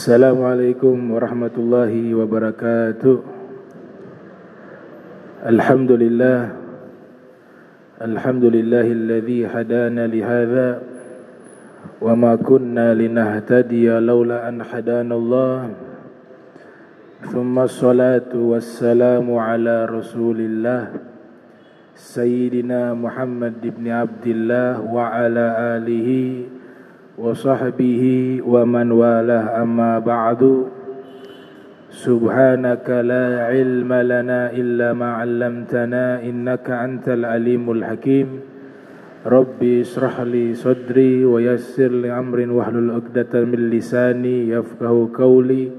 Assalamualaikum warahmatullahi wabarakatuh. Alhamdulillahilladzi hadana lihadza wa ma kunna linahtadiya laula an hadanallah. Tsumma assalatu wassalamu ala Rasulillah Sayyidina Muhammad ibn Abdillah wa ala alihi wa sahbihi wa man walah, amma ba'du. Subhanaka la ilma lana illa ma 'allamtana innaka antal alimul hakim. Rabbi israh li sadri wa yassir li amrin wahlul 'uqdatam min lisani yafqahu qawli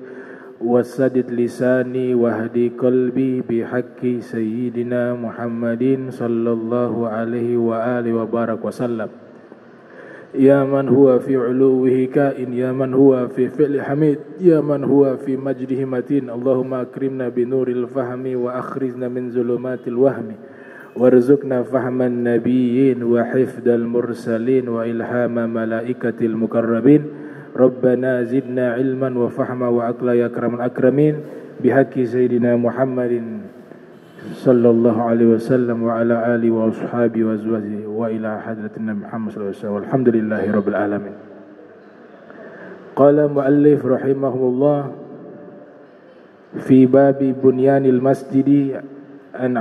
wasadid lisani wahdi qalbi bihaqqi sayyidina Muhammadin sallallahu alaihi wa alihi wa barak wa sallam. Ya man huwa fi uluwihi kain, ya man huwa fi fi'li hamid, ya man huwa fi majdihi matin. Allahumma akrimna binuril fahmi wa akhrijna min zulumatil wahmi warzuqna fahman nabiyyin wa hifdal mursalin wa ilhama malaikatil mukarrabin. Rabbana zidna ilman wa fahma wa aqla ya akramal akramin bihaqqi sayyidina Muhammadin sallallahu alaihi wasallam wa ala alihi wa ashabihi wa azwajihi wa ila hadratin Nabi Muhammad sallallahu alaihi wasallam. Alhamdulillahi rabbil alamin. Qala muallif rahimahullah fi babi bunyanil masjidi an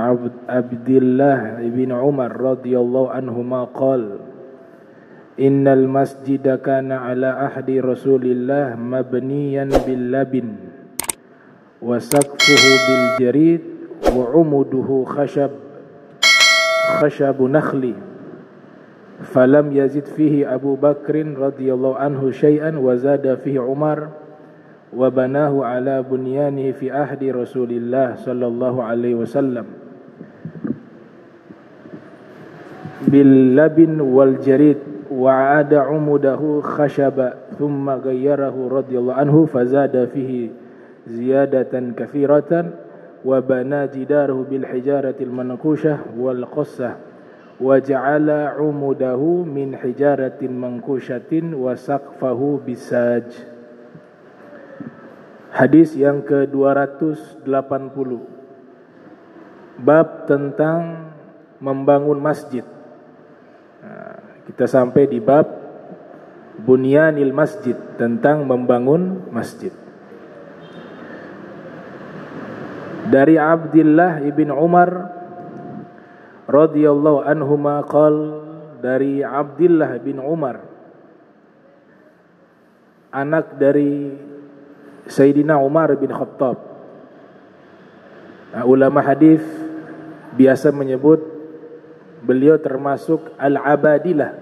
Abdillah ibn Umar radhiyallahu anhuma qala innal masjida kana ala ahdi Rasulillah mabniyan bil labin wa saqfuhu bil jarid wa umuduhu khashabu nakhli falam yazid fihi Abu Bakrin radhiyallahu anhu syai'an wa zada fihi Umar wa banahu ala bunyanihi fi ahdi Rasulillah sallallahu alaihi wasallam bil labin wal jarid wa ada umudahu khashaba thumma ghayyarahu radhiyallahu anhu fazada fihi ziyadatan kathiratan wa bana jidaruhu bil hijaratil manqushah wal qassah wa ja'ala umudahu min hijaratin manqushatin wa saqfahu bisaj. Hadis yang ke-280, bab tentang membangun masjid. Kita sampai di bab bunyanil masjid, tentang membangun masjid. Dari Abdillah ibn Umar radhiyallahu anhuma qala, dari Abdillah bin Umar, anak dari Sayyidina Umar bin Khattab. Ulama hadis biasa menyebut beliau termasuk Al-Abadilah.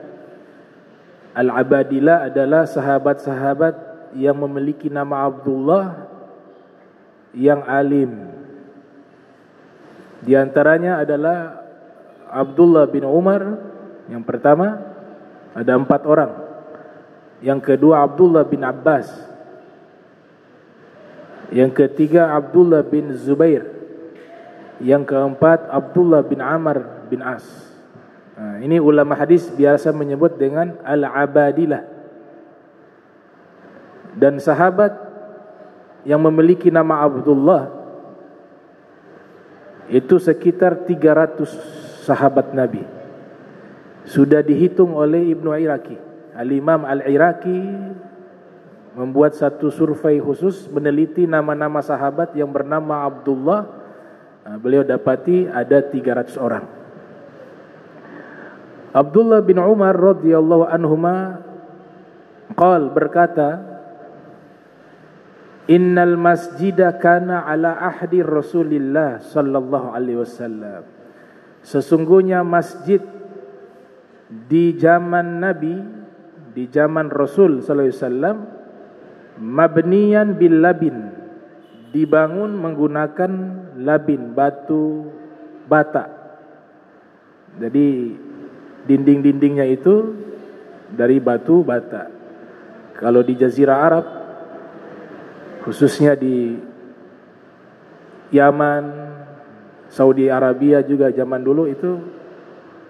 Al-Abadilah adalah sahabat-sahabat yang memiliki nama Abdullah yang alim. Di antaranya adalah Abdullah bin Umar. Yang pertama, ada 4 orang. Yang kedua Abdullah bin Abbas. Yang ketiga Abdullah bin Zubair. Yang keempat Abdullah bin Amr bin As. Ini ulama hadis biasa menyebut dengan Al-Abadilah. Dan sahabat yang memiliki nama Abdullah itu sekitar 300 sahabat Nabi. Sudah dihitung oleh Ibnu Iraqi. Al-Imam Al-Iraqi membuat satu survei khusus meneliti nama-nama sahabat yang bernama Abdullah. Beliau dapati ada 300 orang. Abdullah bin Umar radhiyallahu anhuma qala, berkata, innal masjida kana ala ahdi Rasulillah sallallahu alaihi wasallam. Sesungguhnya masjid di zaman Nabi, di zaman Rasul sallallahu alaihi wasallam, mabniyan bil labin, dibangun menggunakan labin, batu bata. Jadi dinding-dindingnya itu dari batu bata. Kalau di Jazirah Arab, khususnya di Yaman, Saudi Arabia juga zaman dulu itu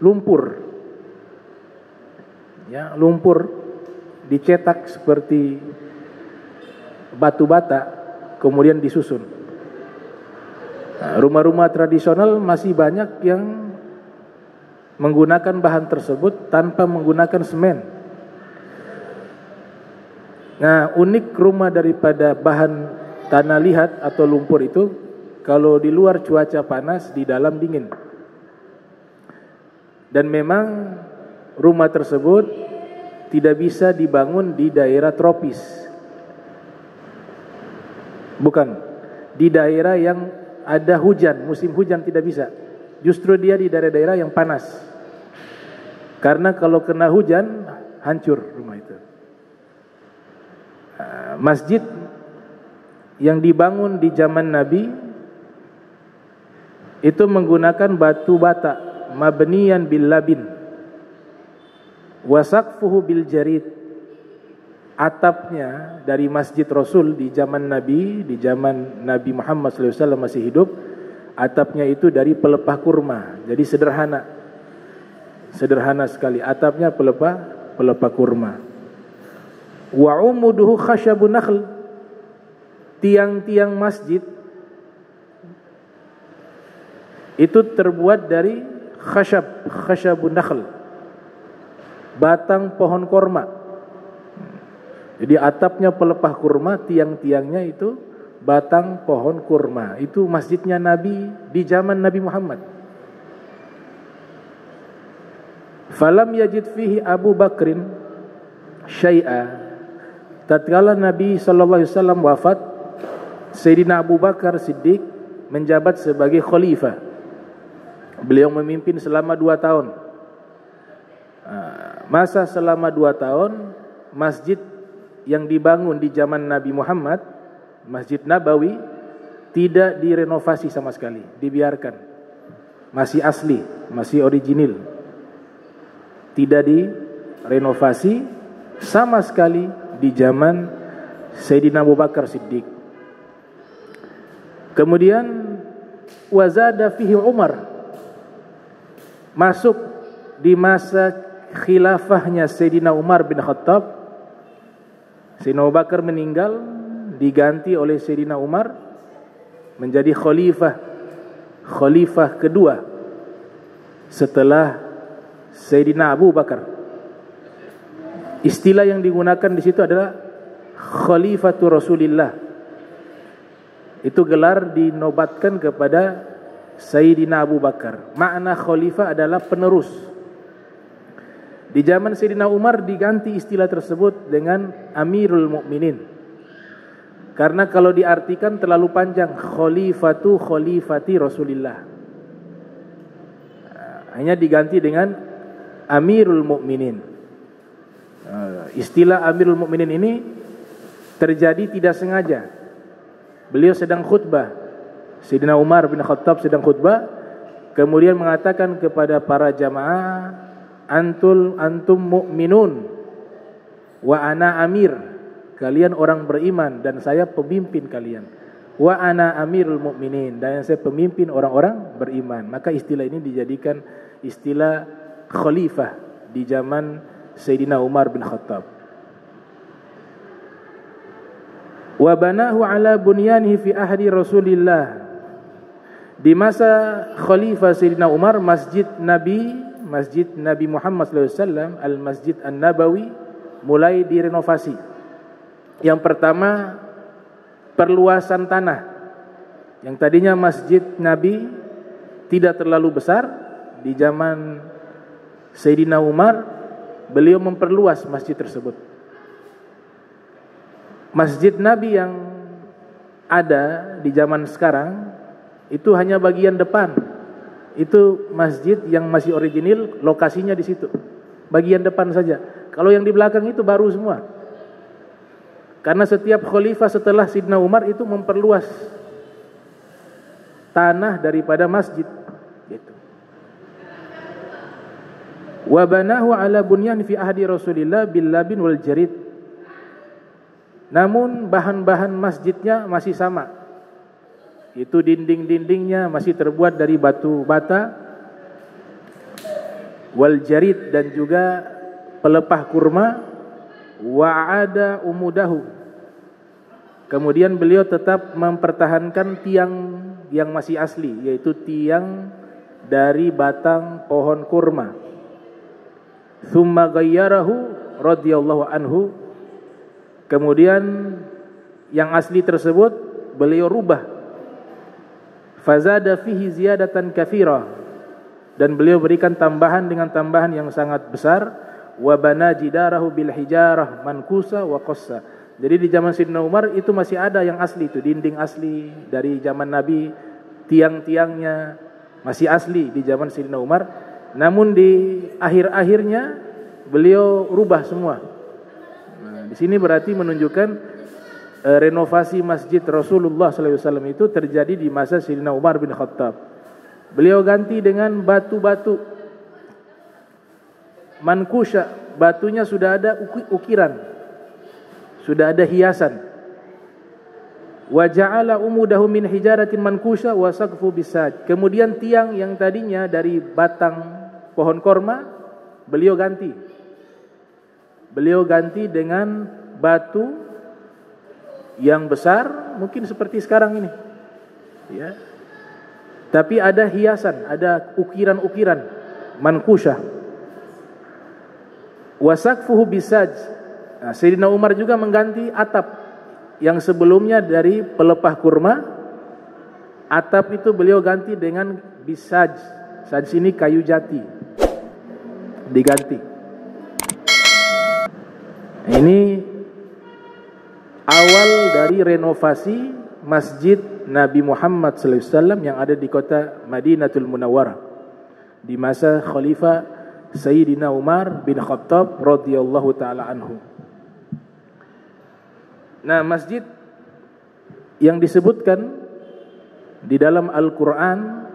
lumpur. Ya, lumpur dicetak seperti batu bata kemudian disusun. Nah, rumah-rumah tradisional masih banyak yang menggunakan bahan tersebut tanpa menggunakan semen. Nah, unik rumah daripada bahan tanah liat atau lumpur itu, kalau di luar cuaca panas, di dalam dingin. Dan memang rumah tersebut tidak bisa dibangun di daerah tropis. Bukan, di daerah yang ada hujan, musim hujan tidak bisa. Justru dia di daerah-daerah yang panas. Karena kalau kena hujan, hancur rumah itu. Masjid yang dibangun di zaman Nabi itu menggunakan batu bata, mabniyan bil labin, wa saqfuhu bil jarid. Atapnya dari Masjid Rasul di zaman Nabi, di zaman Nabi Muhammad SAW masih hidup, atapnya itu dari pelepah kurma. Jadi sederhana, sederhana sekali. Atapnya pelepah kurma. Wa umuduhu khasyabun nakhl. Tiang-tiang masjid itu terbuat dari khasyabun nakhl, batang pohon korma. Jadi atapnya pelepah kurma, tiang-tiangnya itu batang pohon kurma. Itu masjidnya Nabi di zaman Nabi Muhammad. Falam yajid fihi Abu Bakrin syai'a. Tatkala Nabi SAW wafat, Sayyidina Abu Bakar Siddiq menjabat sebagai khalifah. Beliau memimpin selama 2 tahun. Masa selama 2 tahun, masjid yang dibangun di zaman Nabi Muhammad, Masjid Nabawi, tidak direnovasi sama sekali, dibiarkan. Masih asli, masih original. Tidak direnovasi sama sekali di zaman Sayyidina Abu Bakar Siddiq. Kemudian wazada fihi Umar. Masuk di masa khilafahnya Sayyidina Umar bin Khattab. Sayyidina Abu Bakar meninggal, diganti oleh Sayyidina Umar menjadi khalifah kedua setelah Sayyidina Abu Bakar. Istilah yang digunakan di situ adalah Khalifatu Rasulillah. Itu gelar dinobatkan kepada Sayyidina Abu Bakar. Makna khalifah adalah penerus. Di zaman Sayyidina Umar diganti istilah tersebut dengan Amirul Mukminin. Karena kalau diartikan terlalu panjang, khalifati Rasulillah. Hanya diganti dengan Amirul Mukminin. Istilah Amirul Mukminin ini terjadi tidak sengaja. Beliau sedang khutbah. Sayyidina Umar bin Khattab sedang khutbah, kemudian mengatakan kepada para jamaah, antum mu'minun wa ana amir. Kalian orang beriman dan saya pemimpin kalian. Wa ana amirul mu'minin, dan saya pemimpin orang-orang beriman. Maka istilah ini dijadikan istilah khalifah di zaman Sayyidina Umar bin Khattab. Wa banahu ala bunyanihi fi ahdi Rasulillah. Di masa khalifah Sayyidina Umar, Masjid Nabi Muhammad SAW, Al-Masjid An-Nabawi, mulai direnovasi. Yang pertama, perluasan tanah. Yang tadinya Masjid Nabi tidak terlalu besar, di zaman Sayyidina Umar, beliau memperluas masjid tersebut. Masjid Nabi yang ada di zaman sekarang itu hanya bagian depan. Itu masjid yang masih original, lokasinya di situ. Bagian depan saja. Kalau yang di belakang itu baru semua. Karena setiap khalifah setelah Sayyidina Umar itu memperluas tanah daripada masjid. Gitu. Wa banahu ala bunyan fi ahdi Rasulillah bil labin wal jarid. Namun bahan-bahan masjidnya masih sama. Itu dinding-dindingnya masih terbuat dari batu bata, wal jarid, dan juga pelepah kurma, wa ada umudahu. Kemudian beliau tetap mempertahankan tiang yang masih asli, yaitu tiang dari batang pohon kurma. Tsumma ghayyarahu radhiyallahu anhu. Kemudian yang asli tersebut beliau rubah. Fazada fihi ziyadatan katsira, dan beliau berikan tambahan dengan tambahan yang sangat besar. Wa bana jidarahu bil hijarah mankusa wa qassa. Jadi di zaman Sayyidina Umar itu masih ada yang asli, itu dinding asli dari zaman Nabi, tiang-tiangnya masih asli di zaman Sayyidina Umar. Namun di akhir-akhirnya beliau rubah semua. Nah, di sini berarti menunjukkan renovasi masjid Rasulullah SAW itu terjadi di masa Sayyidina Umar bin Khattab. Beliau ganti dengan batu-batu mankusha, batunya sudah ada ukiran, sudah ada hiasan. Wa ja'ala umudahu min hijaratin mankusha wa saqfu bisaj. Kemudian tiang yang tadinya dari batang pohon korma beliau ganti. Beliau ganti dengan batu yang besar, mungkin seperti sekarang ini. Ya. Tapi ada hiasan, ada ukiran-ukiran mankusha. Wa saqfuhu bisaj. Nah, Sayyidina Umar juga mengganti atap yang sebelumnya dari pelepah kurma. Atap itu beliau ganti dengan bisaj. Saj ini kayu jati. Diganti. Ini awal dari renovasi Masjid Nabi Muhammad SAW yang ada di kota Madinatul Munawwarah di masa Khalifah Sayyidina Umar bin Khattab radhiyallahu taala anhu. Nah, masjid yang disebutkan di dalam Al-Quran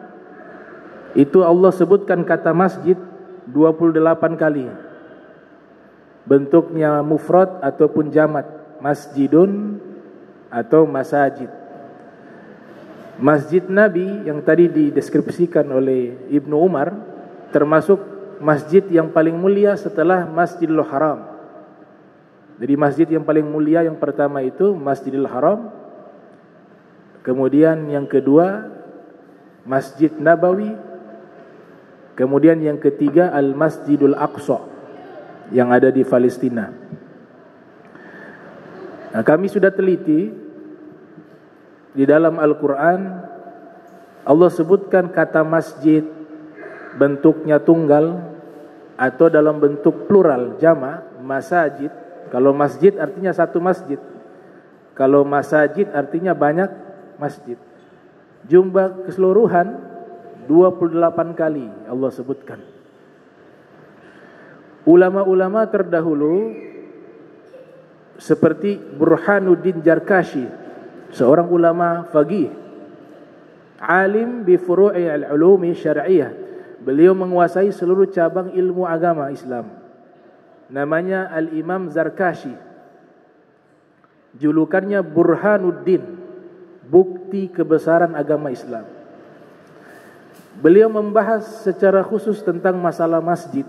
itu Allah sebutkan kata masjid 28 kali. Bentuknya mufrad ataupun jamak, masjidun atau masajid. Masjid Nabi yang tadi dideskripsikan oleh Ibnu Umar termasuk masjid yang paling mulia setelah Masjidil Haram. Jadi masjid yang paling mulia yang pertama itu Masjidil Haram. Kemudian yang kedua Masjid Nabawi. Kemudian yang ketiga Al-Masjidul Aqsa yang ada di Palestina. Nah, kami sudah teliti di dalam Al-Quran Allah sebutkan kata masjid bentuknya tunggal atau dalam bentuk plural jamak masajid. Kalau masjid artinya satu masjid. Kalau masajid artinya banyak masjid. Jumlah keseluruhan 28 kali Allah sebutkan. Ulama-ulama terdahulu seperti Burhanuddin Jarkashi, seorang ulama faqih, alim bi furu'i al-ulumi syar'iyyah. Beliau menguasai seluruh cabang ilmu agama Islam. Namanya Al-Imam Zarkashi. Julukannya Burhanuddin, bukti kebesaran agama Islam. Beliau membahas secara khusus tentang masalah masjid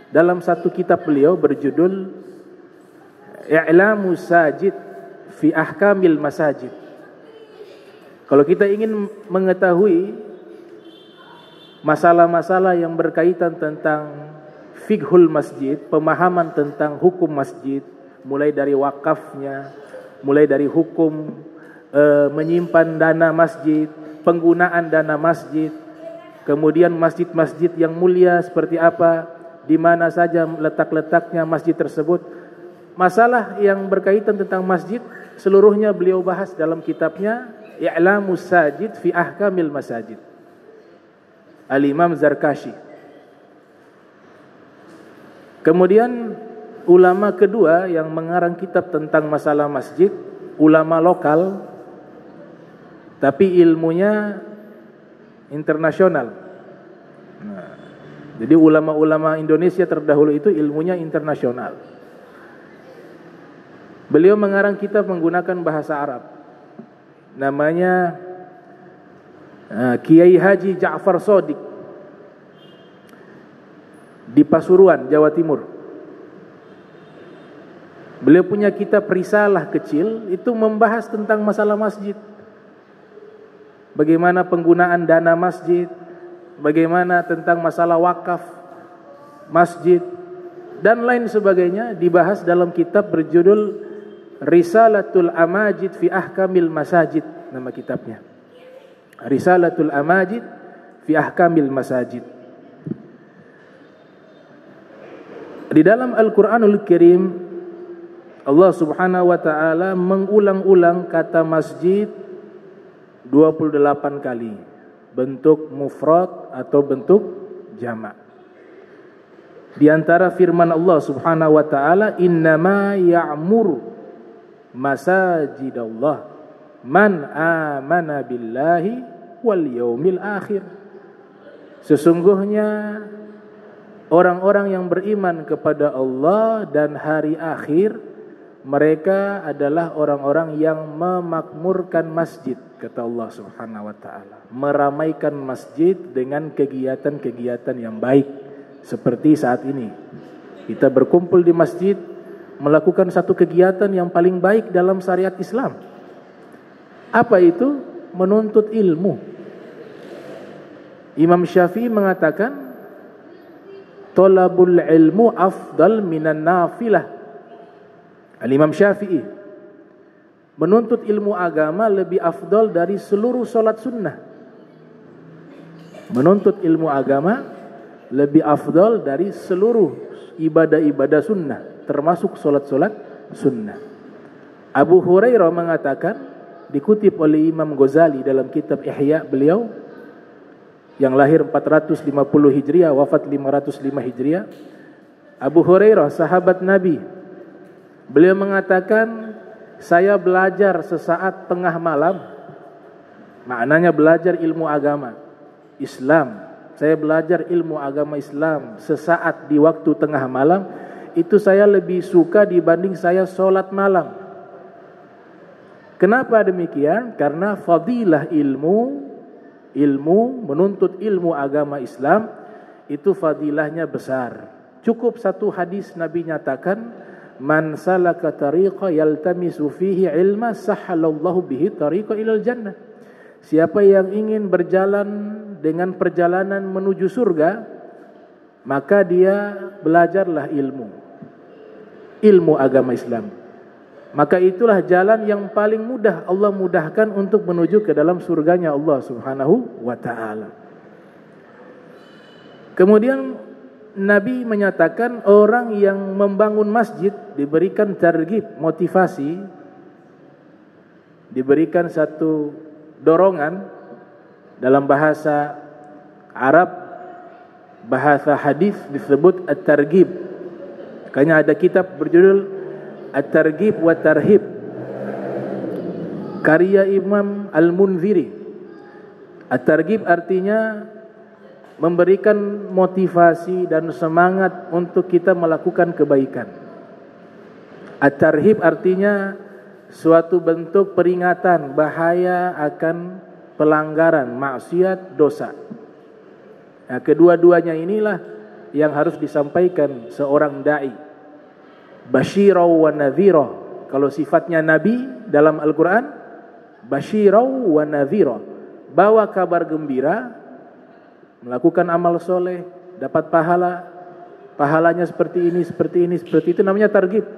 dalam satu kitab beliau berjudul I'lamus Sajid fi Ahkamil Masajid. Kalau kita ingin mengetahui masalah-masalah yang berkaitan tentang fiqhul masjid, pemahaman tentang hukum masjid, mulai dari wakafnya, mulai dari hukum menyimpan dana masjid, penggunaan dana masjid, kemudian masjid-masjid yang mulia seperti apa, di mana saja letak-letaknya masjid tersebut. Masalah yang berkaitan tentang masjid seluruhnya beliau bahas dalam kitabnya I'lamus Sajid fi Ahkamil Masajid. Al-Imam Zarkashi. Kemudian ulama kedua yang mengarang kitab tentang masalah masjid, ulama lokal tapi ilmunya internasional. Nah, jadi ulama-ulama Indonesia terdahulu itu ilmunya internasional. Beliau mengarang kitab menggunakan bahasa Arab. Namanya Kiai Haji Ja'far Shadiq di Pasuruan, Jawa Timur. Beliau punya kitab risalah kecil, itu membahas tentang masalah masjid. Bagaimana penggunaan dana masjid, bagaimana tentang masalah wakaf masjid, dan lain sebagainya dibahas dalam kitab berjudul Risalatul Amajid fi Ahkamil Masajid, nama kitabnya. Risalatul Amajid fi Ahkamil Masajid. Di dalam Al-Qur'anul Karim Allah Subhanahu wa taala mengulang-ulang kata masjid 28 kali, bentuk mufrad atau bentuk jamak. Di antara firman Allah Subhanahu wa taala, innama ya'muru masajidallah man amana billahi wal yaumil akhir. Sesungguhnya orang-orang yang beriman kepada Allah dan hari akhir, mereka adalah orang-orang yang memakmurkan masjid, kata Allah Subhanahu wa taala. Meramaikan masjid dengan kegiatan-kegiatan yang baik. Seperti saat ini kita berkumpul di masjid melakukan satu kegiatan yang paling baik dalam syariat Islam. Apa itu? Menuntut ilmu. Imam Syafi'i mengatakan, "Thalabul ilmu afdal minan nafilah." Al-Imam Syafi'i, menuntut ilmu agama lebih afdal dari seluruh solat sunnah. Menuntut ilmu agama lebih afdal dari seluruh ibadah-ibadah sunnah, termasuk solat-solat sunnah. Abu Hurairah mengatakan, dikutip oleh Imam Ghazali dalam kitab Ihya beliau, yang lahir 450 Hijriah, wafat 505 Hijriah. Abu Hurairah, sahabat Nabi, beliau mengatakan, saya belajar sesaat tengah malam. Maknanya belajar ilmu agama Islam. Saya belajar ilmu agama Islam sesaat di waktu tengah malam. Itu saya lebih suka dibanding saya sholat malam. Kenapa demikian? Karena fadilah ilmu, menuntut ilmu agama Islam, itu fadilahnya besar. Cukup satu hadis Nabi nyatakan, man salaka tariqa yaltamisu fihi ilma sahhalallahu bihi tariqa ilal jannah. Siapa yang ingin berjalan dengan perjalanan menuju surga, maka dia belajarlah ilmu agama Islam. Maka itulah jalan yang paling mudah Allah mudahkan untuk menuju ke dalam surganya Allah Subhanahu wa taala. Kemudian Nabi menyatakan orang yang membangun masjid diberikan targhib, motivasi, diberikan satu dorongan. Dalam bahasa Arab, bahasa hadis disebut at-targhib. Makanya ada kitab berjudul At-Targhib wa Tarhib, karya Imam Al-Munziri. At-Targhib artinya memberikan motivasi dan semangat untuk kita melakukan kebaikan. At-Tarhib artinya suatu bentuk peringatan bahaya akan pelanggaran, maksiat, dosa. Nah, kedua-duanya inilah yang harus disampaikan seorang da'i. Basyirau wa nadhira. Kalau sifatnya Nabi dalam Al-Quran, basyirau wa nadhira, bawa kabar gembira, melakukan amal soleh, dapat pahalanya seperti ini, seperti itu, namanya targhib.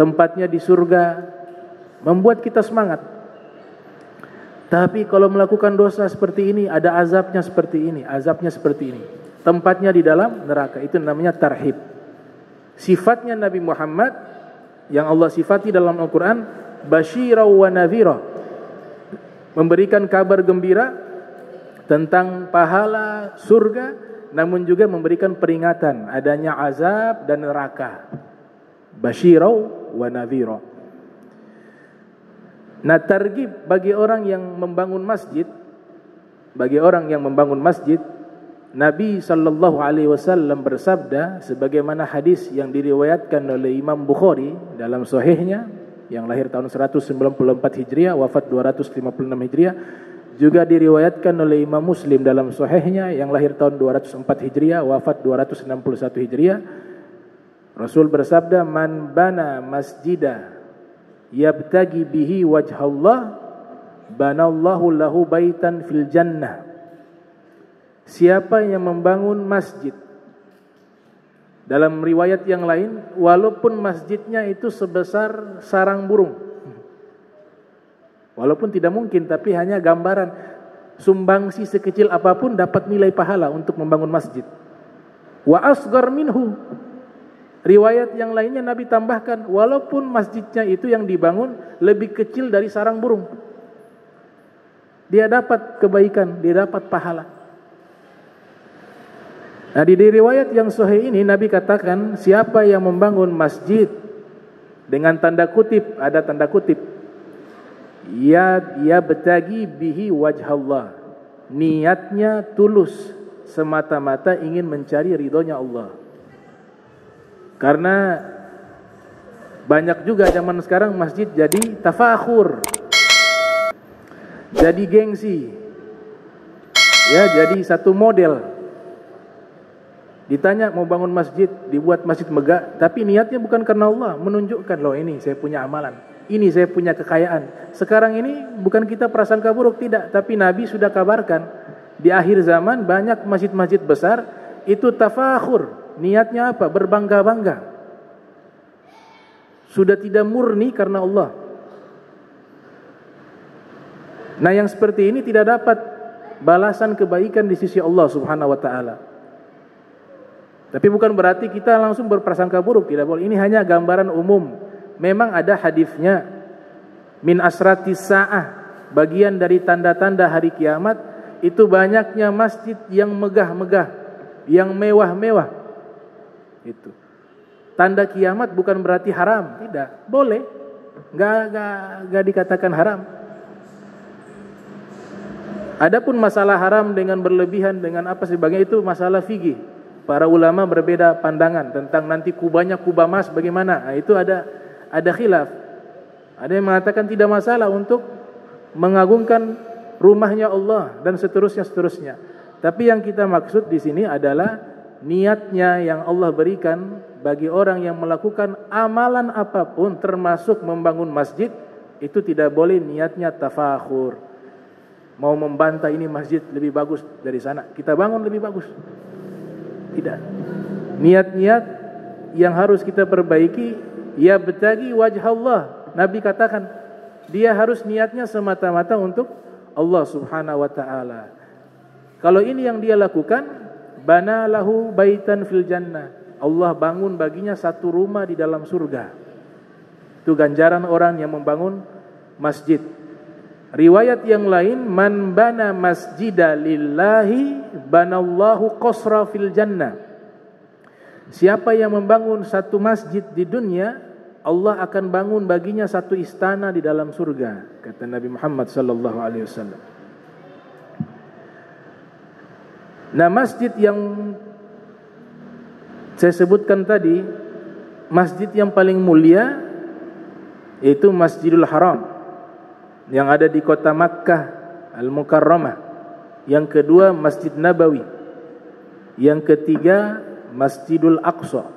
Tempatnya di surga, membuat kita semangat. Tapi kalau melakukan dosa seperti ini, ada azabnya seperti ini, azabnya seperti ini, tempatnya di dalam neraka, itu namanya tarhib. Sifatnya Nabi Muhammad yang Allah sifati dalam Al-Quran, basyirau wa nadhira, memberikan kabar gembira tentang pahala surga, namun juga memberikan peringatan adanya azab dan neraka. Basyirau wa nadhira. Nah, targhib bagi orang yang membangun masjid, Nabi sallallahu alaihi wasallam bersabda sebagaimana hadis yang diriwayatkan oleh Imam Bukhari dalam sahihnya, yang lahir tahun 194 Hijriah, wafat 256 Hijriah, juga diriwayatkan oleh Imam Muslim dalam sahihnya yang lahir tahun 204 Hijriah, wafat 261 Hijriah. Rasul bersabda, man bana masjidah yabtagi bihi wajhallah banallahu lahu baitan fil jannah. Siapa yang membangun masjid, dalam riwayat yang lain, walaupun masjidnya itu sebesar sarang burung, walaupun tidak mungkin, tapi hanya gambaran, sumbangsi sekecil apapun dapat nilai pahala untuk membangun masjid. Wa asghar minhu. Riwayat yang lainnya Nabi tambahkan, walaupun masjidnya itu yang dibangun lebih kecil dari sarang burung, dia dapat kebaikan, dia dapat pahala. Nah, di riwayat yang sahih ini Nabi katakan, siapa yang membangun masjid dengan tanda kutip, ada tanda kutip, ya betagi bihi wajhallah, niatnya tulus, semata-mata ingin mencari ridhonya Allah. Karena banyak juga zaman sekarang masjid jadi tafakhur, jadi gengsi, ya, jadi satu model. Ditanya mau bangun masjid, dibuat masjid megah, tapi niatnya bukan karena Allah, menunjukkan loh ini saya punya amalan, ini saya punya kekayaan. Sekarang ini bukan kita prasangka buruk, tidak, tapi Nabi sudah kabarkan di akhir zaman banyak masjid-masjid besar itu tafakhur. Niatnya apa? Berbangga-bangga. Sudah tidak murni karena Allah. Nah, yang seperti ini tidak dapat balasan kebaikan di sisi Allah Subhanahu wa taala. Tapi bukan berarti kita langsung berprasangka buruk, tidak boleh. Ini hanya gambaran umum. Memang ada hadisnya, min asratis sa'ah, bagian dari tanda-tanda hari kiamat itu banyaknya masjid yang megah-megah, yang mewah-mewah. Itu tanda kiamat, bukan berarti haram, tidak, boleh, nggak dikatakan haram. Adapun masalah haram dengan berlebihan, dengan apa sebagainya, itu masalah fikih. Para ulama berbeda pandangan tentang nanti kubahnya kubah emas bagaimana. Nah, itu ada khilaf. Ada yang mengatakan tidak masalah untuk mengagungkan rumahnya Allah dan seterusnya. Tapi yang kita maksud di sini adalah niatnya yang Allah berikan bagi orang yang melakukan amalan apapun, termasuk membangun masjid, itu tidak boleh niatnya tafakhur. Mau membantah ini masjid lebih bagus dari sana, kita bangun lebih bagus. Tidak. Niat-niat yang harus kita perbaiki, ya betagi wajah Allah. Nabi katakan, dia harus niatnya semata-mata untuk Allah Subhanahu wa taala. Kalau ini yang dia lakukan, bana lahu baitan fil jannah, Allah bangun baginya satu rumah di dalam surga. Itu ganjaran orang yang membangun masjid. Riwayat yang lain, man bana masjida lillahi banallahu qasra fil jannah. Siapa yang membangun satu masjid di dunia, Allah akan bangun baginya satu istana di dalam surga, kata Nabi Muhammad sallallahu alaihi wasallam. Nah, masjid yang saya sebutkan tadi, masjid yang paling mulia yaitu Masjidil Haram yang ada di kota Makkah Al-Mukarramah. Yang kedua Masjid Nabawi. Yang ketiga Masjidul Aqsa.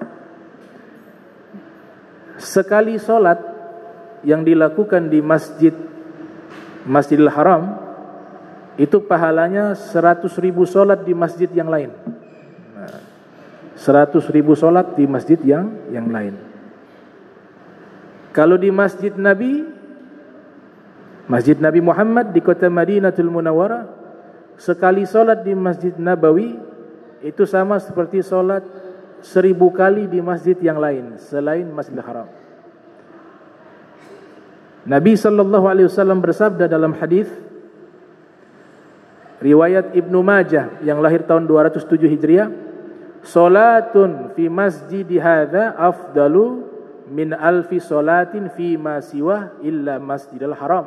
Sekali solat yang dilakukan di Masjidil Haram itu pahalanya 100.000 solat di masjid yang lain. 100.000 solat di masjid yang lain. Kalau di Masjid Nabi Muhammad di kota Madinatul Munawwarah, sekali solat di Masjid Nabawi itu sama seperti solat 1000 kali di masjid yang lain selain Masjidil Haram. Nabi sallallahu alaihi wasallam bersabda dalam hadis riwayat Ibnu Majah yang lahir tahun 207 Hijriah, salatun fi masjidi hadza afdalu min alfi salatin fi ma siwa illa Masjidil Haram.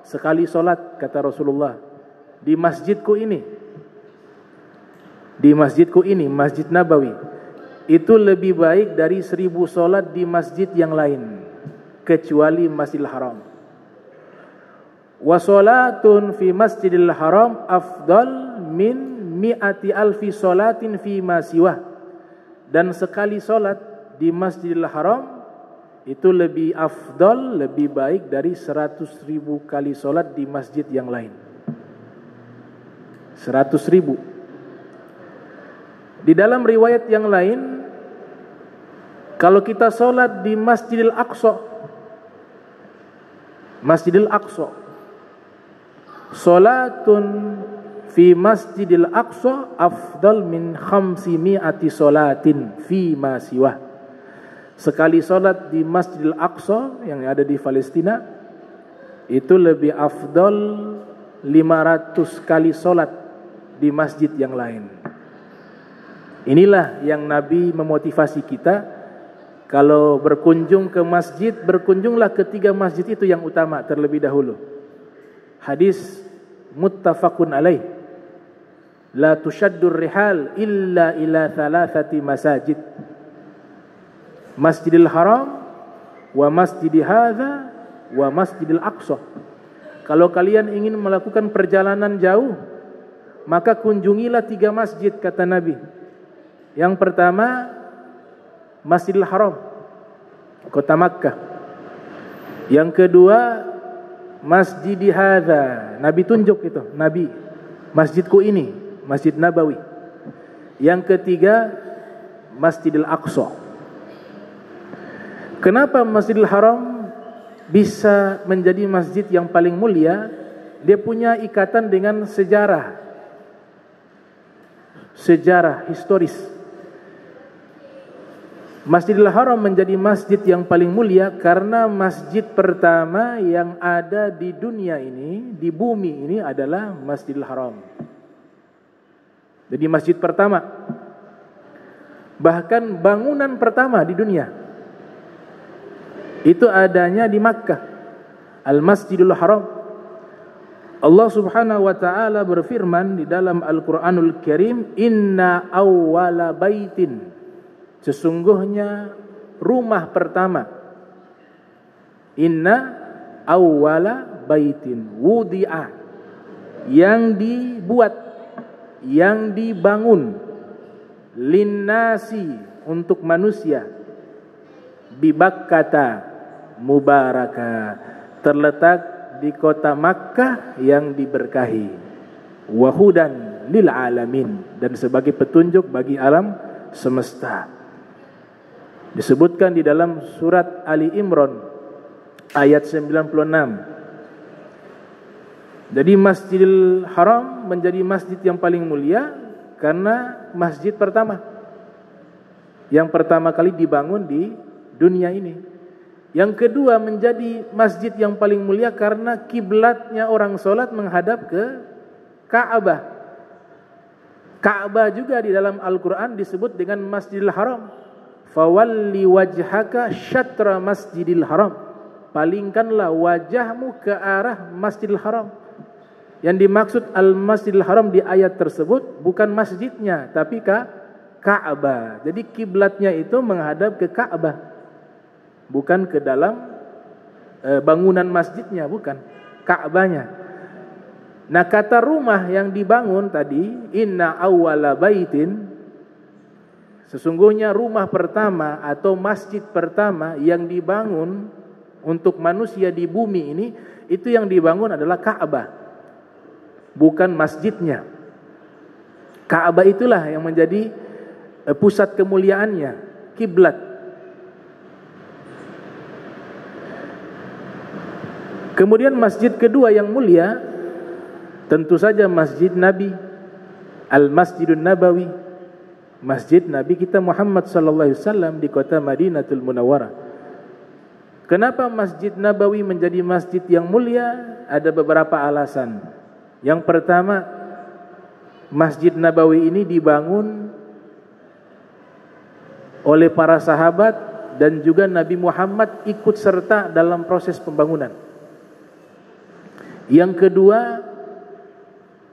Sekali solat, kata Rasulullah, di masjidku ini, Masjid Nabawi, itu lebih baik dari 1000 solat di masjid yang lain kecuali Masjidil Haram. Wa salatun fi Masjidil Haram afdal min mi'ati alfi salatin fi ma siwa. Dan sekali solat di Masjidil Haram itu lebih afdal, lebih baik dari 100.000 kali solat di masjid yang lain. 100.000. Di dalam riwayat yang lain, kalau kita solat di Masjidil Aqsa, solatun fi Masjidil Aqsa afdal min 500 solatin fi ma siwah. Sekali solat di Masjidil Aqsa yang ada di Palestina itu lebih afdal 500 kali solat di masjid yang lain. Inilah yang Nabi memotivasi kita, kalau berkunjung ke masjid, berkunjunglah ke 3 masjid itu yang utama terlebih dahulu. Hadis muttafaqun alaih. La tushaddur rihal illa ila 3 masajid. Masjidil Haram, wa masjidi hadza, wa Masjidil Aqsa. Kalau kalian ingin melakukan perjalanan jauh, maka kunjungilah 3 masjid, kata Nabi. Yang pertama, Masjidil Haram, kota Makkah. Yang kedua, Masjidi hadza. Nabi tunjuk itu, Nabi, masjidku ini, Masjid Nabawi. Yang ketiga, Masjidil Aqsa. Kenapa Masjidil Haram bisa menjadi masjid yang paling mulia? Dia punya ikatan dengan sejarah historis. Masjidil Haram menjadi masjid yang paling mulia karena masjid pertama yang ada di dunia ini, di bumi ini adalah Masjidil Haram. Jadi masjid pertama, bahkan bangunan pertama di dunia itu adanya di Makkah, Al-Masjidul Haram. Allah Subhanahu wa taala berfirman di dalam Al-Qur'anul Karim, "Inna awwala baitin", sesungguhnya rumah pertama. Inna awwala baitin wudi'a, yang dibuat, yang dibangun, linnasi, untuk manusia, bi Bakkata mubaraka, terletak di kota Makkah yang diberkahi, wahudan lil alamin, dan sebagai petunjuk bagi alam semesta. Disebutkan di dalam surat Ali Imran ayat 96. Jadi Masjidil Haram menjadi masjid yang paling mulia karena masjid pertama, yang pertama kali dibangun di dunia ini. Yang kedua, menjadi masjid yang paling mulia karena kiblatnya orang solat menghadap ke Ka'bah. Ka'bah juga di dalam Al-Quran disebut dengan Masjidil Haram. Fawalli wajhaka syatra Masjidil Haram, palingkanlah wajahmu ke arah Masjidil Haram. Yang dimaksud Al-Masjidil Haram di ayat tersebut bukan masjidnya, tapi Ka'bah. Jadi kiblatnya itu menghadap ke Ka'bah, bukan ke dalam bangunan masjidnya, bukan, Ka'bahnya. Nah, kata rumah yang dibangun tadi, inna awwala baitin, sesungguhnya rumah pertama atau masjid pertama yang dibangun untuk manusia di bumi ini, itu yang dibangun adalah Ka'bah, bukan masjidnya. Ka'bah itulah yang menjadi pusat kemuliaannya, kiblat. Kemudian masjid kedua yang mulia tentu saja Masjid Nabi, Al-Masjidun Nabawi, masjid Nabi kita Muhammad sallallahu alaihi wasallam di kota Madinatul Munawwarah. Kenapa Masjid Nabawi menjadi masjid yang mulia? Ada beberapa alasan. Yang pertama, Masjid Nabawi ini dibangun oleh para sahabat dan juga Nabi Muhammad ikut serta dalam proses pembangunan. Yang kedua,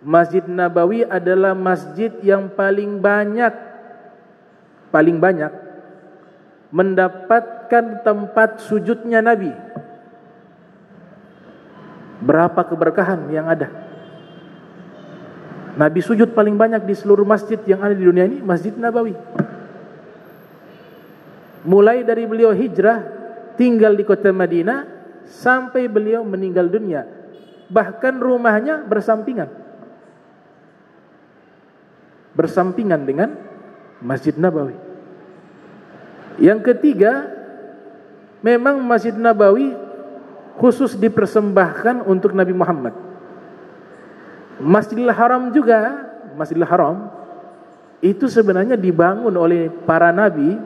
Masjid Nabawi adalah masjid yang paling banyak mendapatkan tempat sujudnya Nabi. Berapa keberkahan yang ada. Nabi sujud paling banyak di seluruh masjid yang ada di dunia ini, Masjid Nabawi. Mulai dari beliau hijrah tinggal di kota Madinah sampai beliau meninggal dunia. Bahkan rumahnya bersampingan dengan Masjid Nabawi. Yang ketiga, memang Masjid Nabawi khusus dipersembahkan untuk Nabi Muhammad. Masjidil Haram juga, Masjidil Haram itu sebenarnya dibangun oleh para nabi.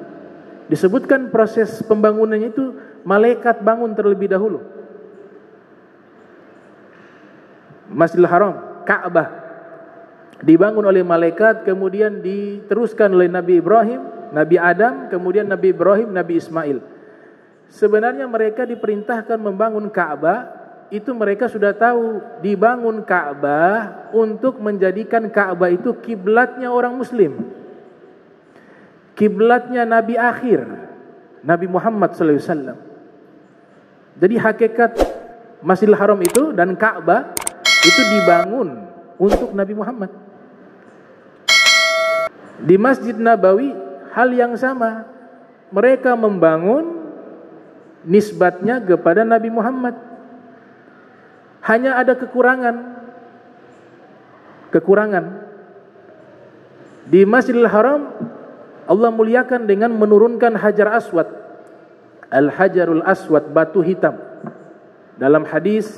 Disebutkan proses pembangunannya itu malaikat bangun terlebih dahulu. Masjidil Haram, Ka'bah dibangun oleh malaikat, kemudian diteruskan oleh Nabi Ibrahim, Nabi Adam, kemudian Nabi Ibrahim, Nabi Ismail. Sebenarnya mereka diperintahkan membangun Ka'bah, itu mereka sudah tahu dibangun Ka'bah untuk menjadikan Ka'bah itu kiblatnya orang muslim, kiblatnya Nabi akhir, Nabi Muhammad SAW. Jadi hakikat Masjidil Haram itu dan Ka'bah itu dibangun untuk Nabi Muhammad. Di Masjid Nabawi hal yang sama, mereka membangun nisbatnya kepada Nabi Muhammad. Hanya ada kekurangan. Di Masjidil Haram Allah muliakan dengan menurunkan Hajar Aswad, Al-Hajarul Aswad, batu hitam. Dalam hadis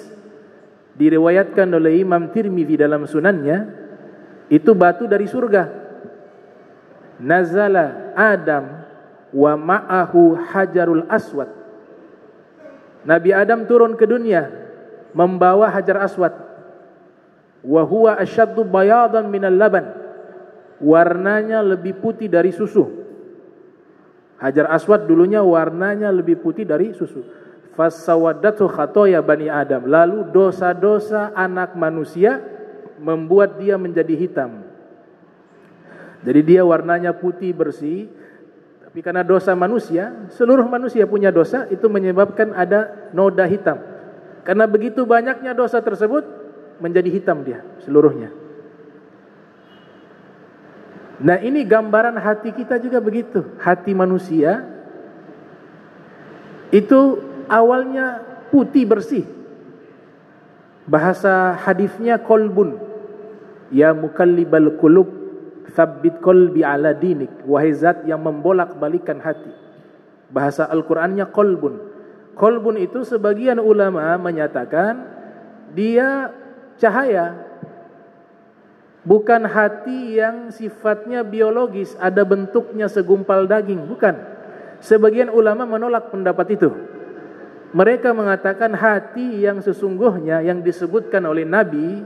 diriwayatkan oleh Imam Tirmidzi dalam sunannya, itu batu dari surga. Nazala Adam wa ma'ahu Hajarul Aswad. Nabi Adam turun ke dunia membawa Hajar Aswad. Wa huwa asyaddu bayadan minal laban. Warnanya lebih putih dari susu. Hajar Aswad dulunya warnanya lebih putih dari susu. Fasawadatu khatoya bani Adam. Lalu dosa-dosa anak manusia membuat dia menjadi hitam. Jadi dia warnanya putih bersih, tapi karena dosa manusia, seluruh manusia punya dosa, itu menyebabkan ada noda hitam. Karena begitu banyaknya dosa tersebut, menjadi hitam dia seluruhnya. Nah, ini gambaran hati kita juga begitu. Hati manusia itu awalnya putih bersih. Bahasa hadisnya kolbun, ya mukallibal qulub tsabbit qalbi ala dinik. Wahai zat yang membolak-balikan hati. Bahasa Al-Qur'annya kolbun. Kolbun itu sebagian ulama menyatakan dia cahaya, bukan hati yang sifatnya biologis, ada bentuknya segumpal daging, bukan. Sebagian ulama menolak pendapat itu. Mereka mengatakan hati yang sesungguhnya yang disebutkan oleh Nabi,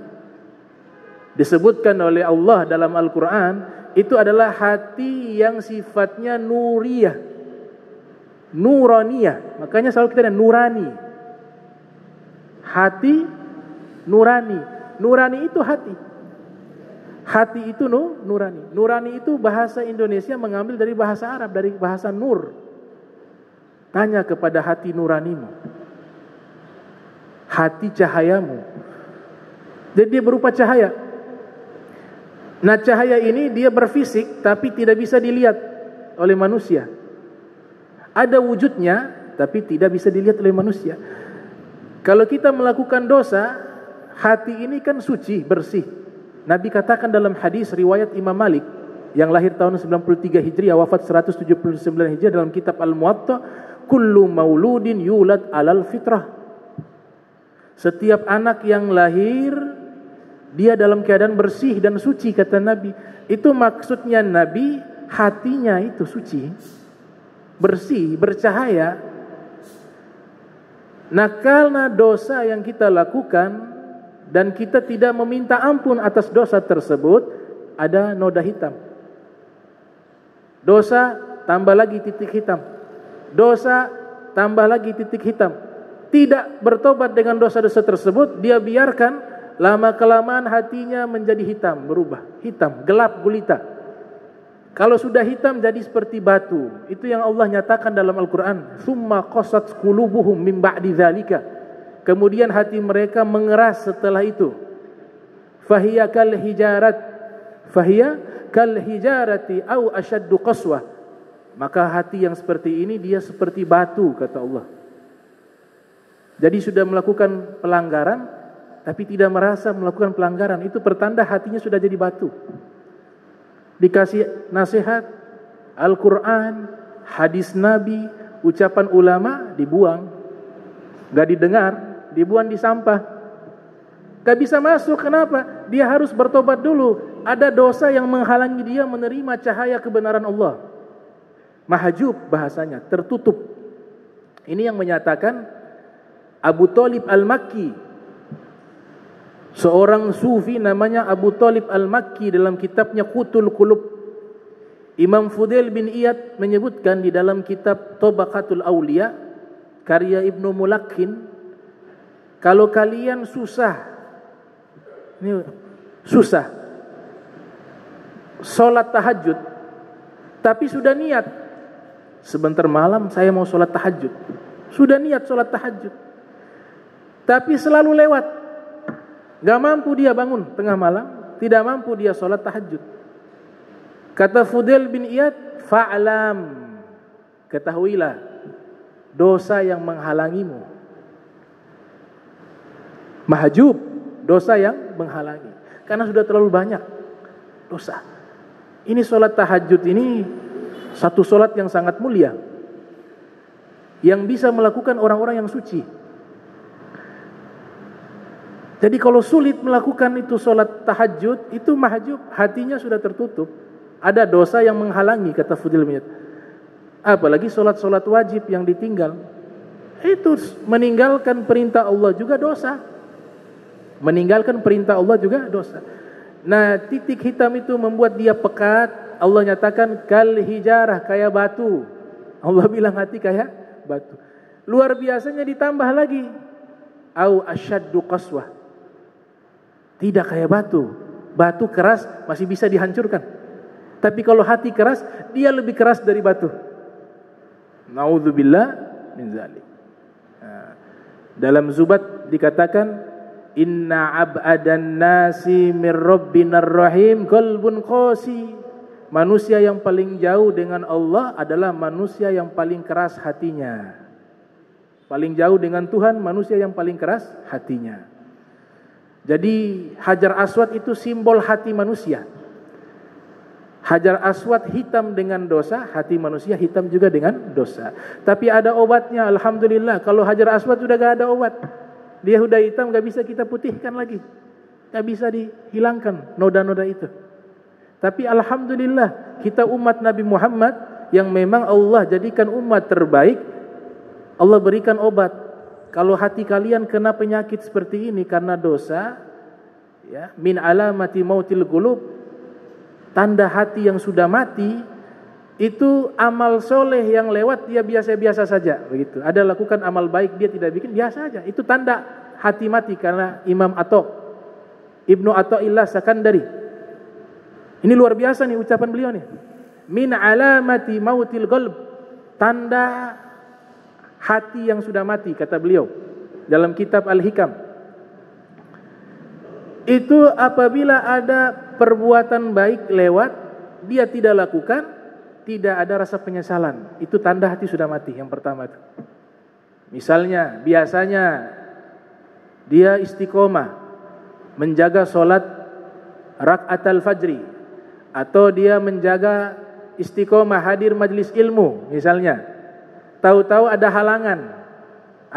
disebutkan oleh Allah dalam Al-Quran, itu adalah hati yang sifatnya nuriyah, nuraniyah. Makanya selalu kita ada nurani. Hati nurani. Nurani itu hati. Hati itu nurani. Nurani itu bahasa Indonesia mengambil dari bahasa Arab, dari bahasa nur. Tanya kepada hati nuranimu, hati cahayamu. Jadi dia berupa cahaya. Nah, cahaya ini dia berfisik tapi tidak bisa dilihat oleh manusia. Ada wujudnya tapi tidak bisa dilihat oleh manusia. Kalau kita melakukan dosa, hati ini kan suci, bersih. Nabi katakan dalam hadis riwayat Imam Malik yang lahir tahun 93 Hijriah, wafat 179 Hijriah, dalam kitab Al-Muwatta, kullu mauludin yulad alal fitrah. Setiap anak yang lahir dia dalam keadaan bersih dan suci, kata Nabi. Itu maksudnya Nabi, hatinya itu suci, bersih, bercahaya. Nah, karena dosa yang kita lakukan dan kita tidak meminta ampun atas dosa tersebut, ada noda hitam. Dosa tambah lagi titik hitam. Dosa tambah lagi titik hitam. Tidak bertobat dengan dosa-dosa tersebut, dia biarkan, lama-kelamaan hatinya menjadi hitam, berubah hitam, gelap gulita. Kalau sudah hitam jadi seperti batu. Itu yang Allah nyatakan dalam Al-Quran. Summa qasat qulubuhum min ba'di dzalika. Kemudian hati mereka mengeras setelah itu. Fahiya kal hijarati au asyaddu qaswah. Maka hati yang seperti ini dia seperti batu, kata Allah. Jadi sudah melakukan pelanggaran, tapi tidak merasa melakukan pelanggaran. Itu pertanda hatinya sudah jadi batu. Dikasih nasihat, Al-Quran, hadis Nabi, ucapan ulama, dibuang. Gak didengar, dibuang di sampah. Gak bisa masuk, kenapa? Dia harus bertobat dulu. Ada dosa yang menghalangi dia menerima cahaya kebenaran Allah. Mahjub bahasanya, tertutup. Ini yang menyatakan Abu Thalib Al-Makki, seorang sufi namanya Abu Thalib Al-Makki, dalam kitabnya Qutul Qulub. Imam Fudail bin Iyad menyebutkan di dalam kitab Tabaqatul Awliya karya Ibnu Mulaqin, kalau kalian susah sholat tahajud, tapi sudah niat sebentar malam saya mau sholat tahajud, sudah niat sholat tahajud, tapi selalu lewat, gak mampu dia bangun tengah malam, tidak mampu dia sholat tahajud. Kata Fudail bin Iyad, fa'lam, ketahuilah dosa yang menghalangimu. Mahjub, dosa yang menghalangi, karena sudah terlalu banyak dosa. Ini sholat tahajud ini satu sholat yang sangat mulia, yang bisa melakukan orang-orang yang suci. Jadi kalau sulit melakukan itu sholat tahajud, itu mahjub, hatinya sudah tertutup. Ada dosa yang menghalangi, kata Fudail bin Iyad. Apalagi sholat-sholat wajib yang ditinggal, itu meninggalkan perintah Allah juga dosa. Meninggalkan perintah Allah juga dosa. Nah, titik hitam itu membuat dia pekat. Allah nyatakan kal hijarah, kayak batu. Allah bilang hati kayak batu. Luar biasanya ditambah lagi, au asyaddu qaswah, tidak kayak batu. Batu keras masih bisa dihancurkan, tapi kalau hati keras, dia lebih keras dari batu. Naudzubillah min zalik. Dalam Zubat dikatakan, inna ab'adan nasi min rabbinar rahim qalbun qasi. Manusia yang paling jauh dengan Allah adalah manusia yang paling keras hatinya. Paling jauh dengan Tuhan, manusia yang paling keras hatinya. Jadi Hajar Aswad itu simbol hati manusia. Hajar Aswad hitam dengan dosa, hati manusia hitam juga dengan dosa. Tapi ada obatnya, alhamdulillah. Kalau Hajar Aswad sudah gak ada obat, dia sudah hitam, gak bisa kita putihkan lagi, gak bisa dihilangkan noda-noda itu. Tapi alhamdulillah, kita umat Nabi Muhammad yang memang Allah jadikan umat terbaik, Allah berikan obat. Kalau hati kalian kena penyakit seperti ini karena dosa, ya, min alamati mautil qulub, tanda hati yang sudah mati, itu amal soleh yang lewat dia biasa-biasa saja, begitu. Ada lakukan amal baik dia tidak bikin, biasa saja. Itu tanda hati mati. Karena Imam Ibnu Athaillah Sakandari, ini luar biasa nih ucapan beliau nih. Min alamati mautil qalb, tanda hati yang sudah mati, kata beliau dalam kitab Al-Hikam. Itu apabila ada perbuatan baik lewat, dia tidak lakukan, tidak ada rasa penyesalan. Itu tanda hati sudah mati yang pertama itu. Misalnya, biasanya dia istiqomah menjaga sholat rak'atal fajri, atau dia menjaga istiqomah hadir majlis ilmu misalnya. Tahu-tahu ada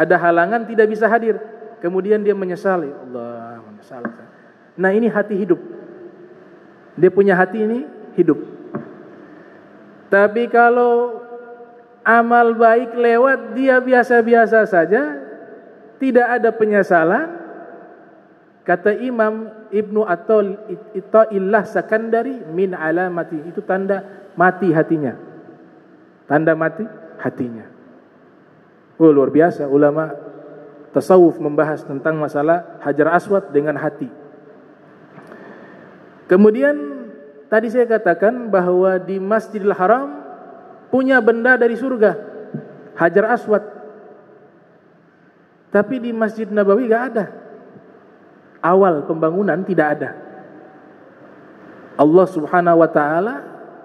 halangan tidak bisa hadir, kemudian dia menyesali, Allah menyesal. Nah, ini hati hidup. Dia punya hati ini hidup. Tapi kalau amal baik lewat, dia biasa-biasa saja, tidak ada penyesalan, kata Imam Ibnu Athaillah Sakandari, min alamati, itu tanda mati hatinya. Tanda mati hatinya. Oh, luar biasa ulama tasawuf membahas tentang masalah Hajar Aswad dengan hati. Kemudian tadi saya katakan bahwa di Masjidil Haram punya benda dari surga, Hajar Aswad. Tapi di Masjid Nabawi gak ada. Awal pembangunan tidak ada. Allah Subhanahu wa taala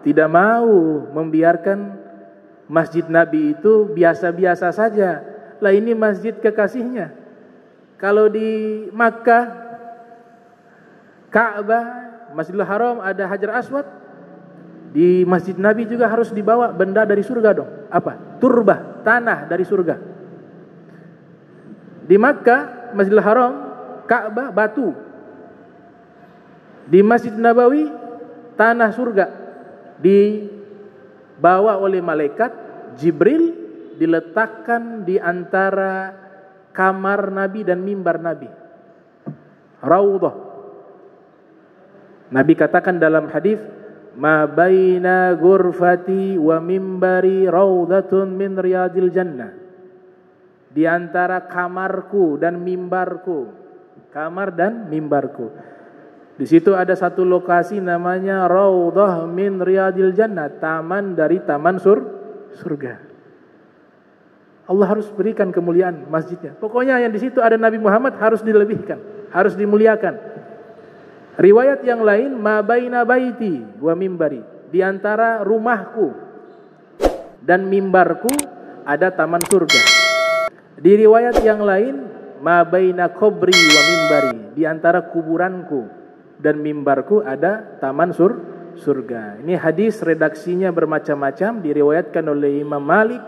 tidak mau membiarkan Masjid Nabi itu biasa-biasa saja. Lah ini masjid kekasihnya. Kalau di Makkah, Ka'bah, Masjidil Haram ada Hajar Aswad. Di Masjid Nabi juga harus dibawa benda dari surga dong. Apa? Turbah, tanah dari surga. Di Makkah, Masjidil Haram, Ka'bah, batu. Di Masjid Nabawi, tanah surga. Dibawa oleh malaikat Jibril, diletakkan di antara kamar Nabi dan mimbar Nabi. Raudhah. Nabi katakan dalam hadis, "Ma baina ghurfati wa mimbari raudhatun min riyadil jannah." Di antara kamarku dan mimbarku, kamar dan mimbarku. Di situ ada satu lokasi namanya Raudhah min riyadil jannah, taman dari taman surga. Allah harus berikan kemuliaan masjidnya. Pokoknya yang di situ ada Nabi Muhammad harus dilebihkan, harus dimuliakan. Riwayat yang lain, ma baina baiti wa mimbari, di antara rumahku dan mimbarku ada taman surga. Di riwayat yang lain, ma baina qabri wa mimbari, di antara kuburanku dan mimbarku ada taman surga. Ini hadis redaksinya bermacam-macam, diriwayatkan oleh Imam Malik,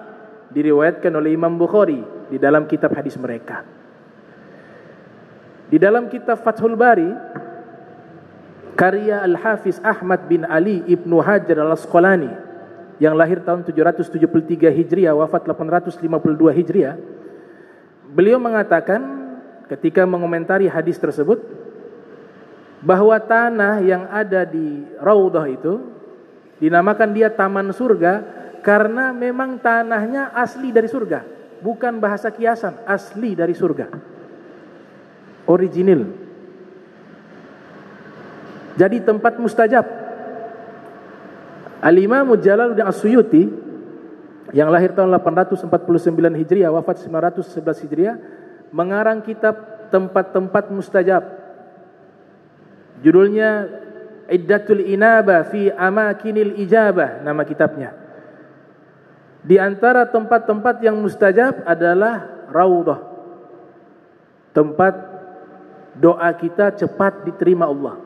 diriwayatkan oleh Imam Bukhari di dalam kitab hadis mereka. Di dalam kitab Fathul Bari, karya Al-Hafiz Ahmad bin Ali Ibnu Hajar Al-Asqalani yang lahir tahun 773 Hijriah, wafat 852 Hijriah, beliau mengatakan ketika mengomentari hadis tersebut bahwa tanah yang ada di Raudhah itu dinamakan dia taman surga karena memang tanahnya asli dari surga, bukan bahasa kiasan, asli dari surga, original. Jadi tempat mustajab. Al-Imam Jalaluddin As-Suyuti yang lahir tahun 849 Hijriah, wafat 911 Hijriah, mengarang kitab tempat-tempat mustajab. Judulnya Iddatul Inaba fi Amakinil Ijabah, nama kitabnya. Di antara tempat-tempat yang mustajab adalah Raudhah, tempat doa kita cepat diterima Allah.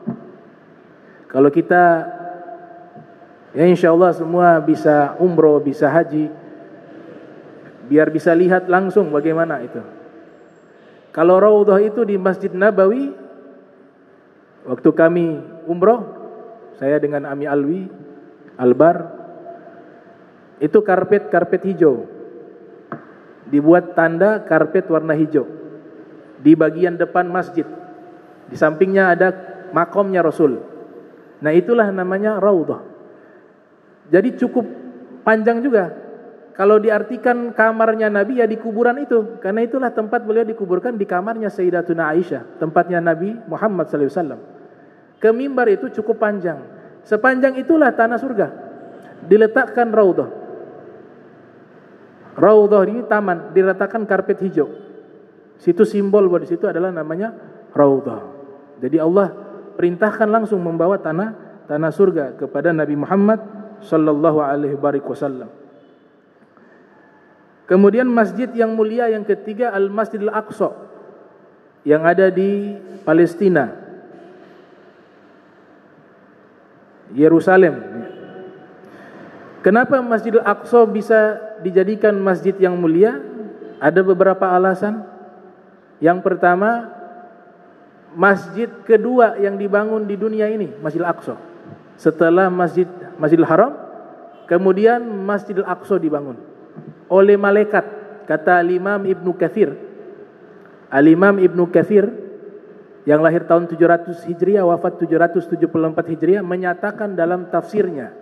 Kalau kita, ya insya Allah semua bisa umroh, bisa haji, biar bisa lihat langsung bagaimana itu. Kalau Raudhah itu di Masjid Nabawi, waktu kami umroh, saya dengan Ami Alwi, Albar, itu karpet hijau, dibuat tanda karpet warna hijau di bagian depan masjid. Di sampingnya ada makomnya Rasul. Nah itulah namanya Raudhah. Jadi cukup panjang juga. Kalau diartikan kamarnya Nabi ya di kuburan itu, karena itulah tempat beliau dikuburkan, di kamarnya Sayyidatuna Aisyah, tempatnya Nabi Muhammad SAW. Ke mimbar itu cukup panjang. Sepanjang itulah tanah surga. Diletakkan Raudhah. Raudhah ini taman, diletakkan karpet hijau. Situ simbol bahwa di situ adalah namanya Raudhah. Jadi Allah perintahkan langsung membawa tanah surga kepada Nabi Muhammad sallallahu alaihi wasallam. Kemudian masjid yang mulia yang ketiga, Al-Masjidil Aqsa, yang ada di Palestina, Yerusalem. Kenapa Masjidil Aqsa bisa dijadikan masjid yang mulia? Ada beberapa alasan. Yang pertama, masjid kedua yang dibangun di dunia ini, Masjidil Aqsa. Setelah Masjidil Haram, kemudian Masjidil Aqsa dibangun oleh malaikat. Kata Al-Imam Ibnu Katsir. Al-Imam Ibnu Katsir yang lahir tahun 700 Hijriah, wafat 774 Hijriah, menyatakan dalam tafsirnya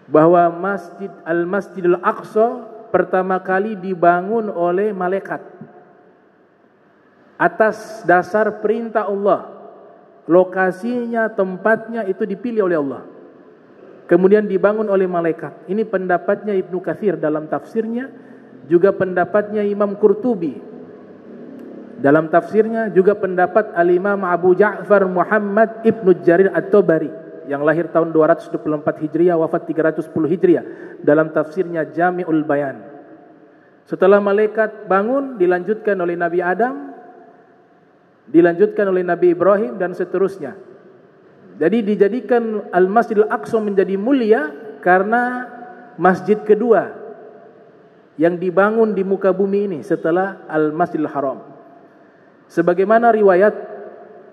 bahwa Al-Masjidil Aqsa pertama kali dibangun oleh malaikat atas dasar perintah Allah. Lokasinya, tempatnya itu dipilih oleh Allah, kemudian dibangun oleh malaikat. Ini pendapatnya Ibnu Katsir dalam tafsirnya, juga pendapatnya Imam Qurtubi dalam tafsirnya, juga pendapat Al-Imam Abu Ja'far Muhammad Ibnu Jarir At-Tabari yang lahir tahun 224 Hijriah, wafat 310 Hijriah, dalam tafsirnya Jami'ul Bayan. Setelah malaikat bangun, dilanjutkan oleh Nabi Adam, dilanjutkan oleh Nabi Ibrahim, dan seterusnya. Jadi dijadikan Al-Masjidil Aqsa menjadi mulia karena masjid kedua yang dibangun di muka bumi ini setelah Al-Masjidil Haram. Sebagaimana riwayat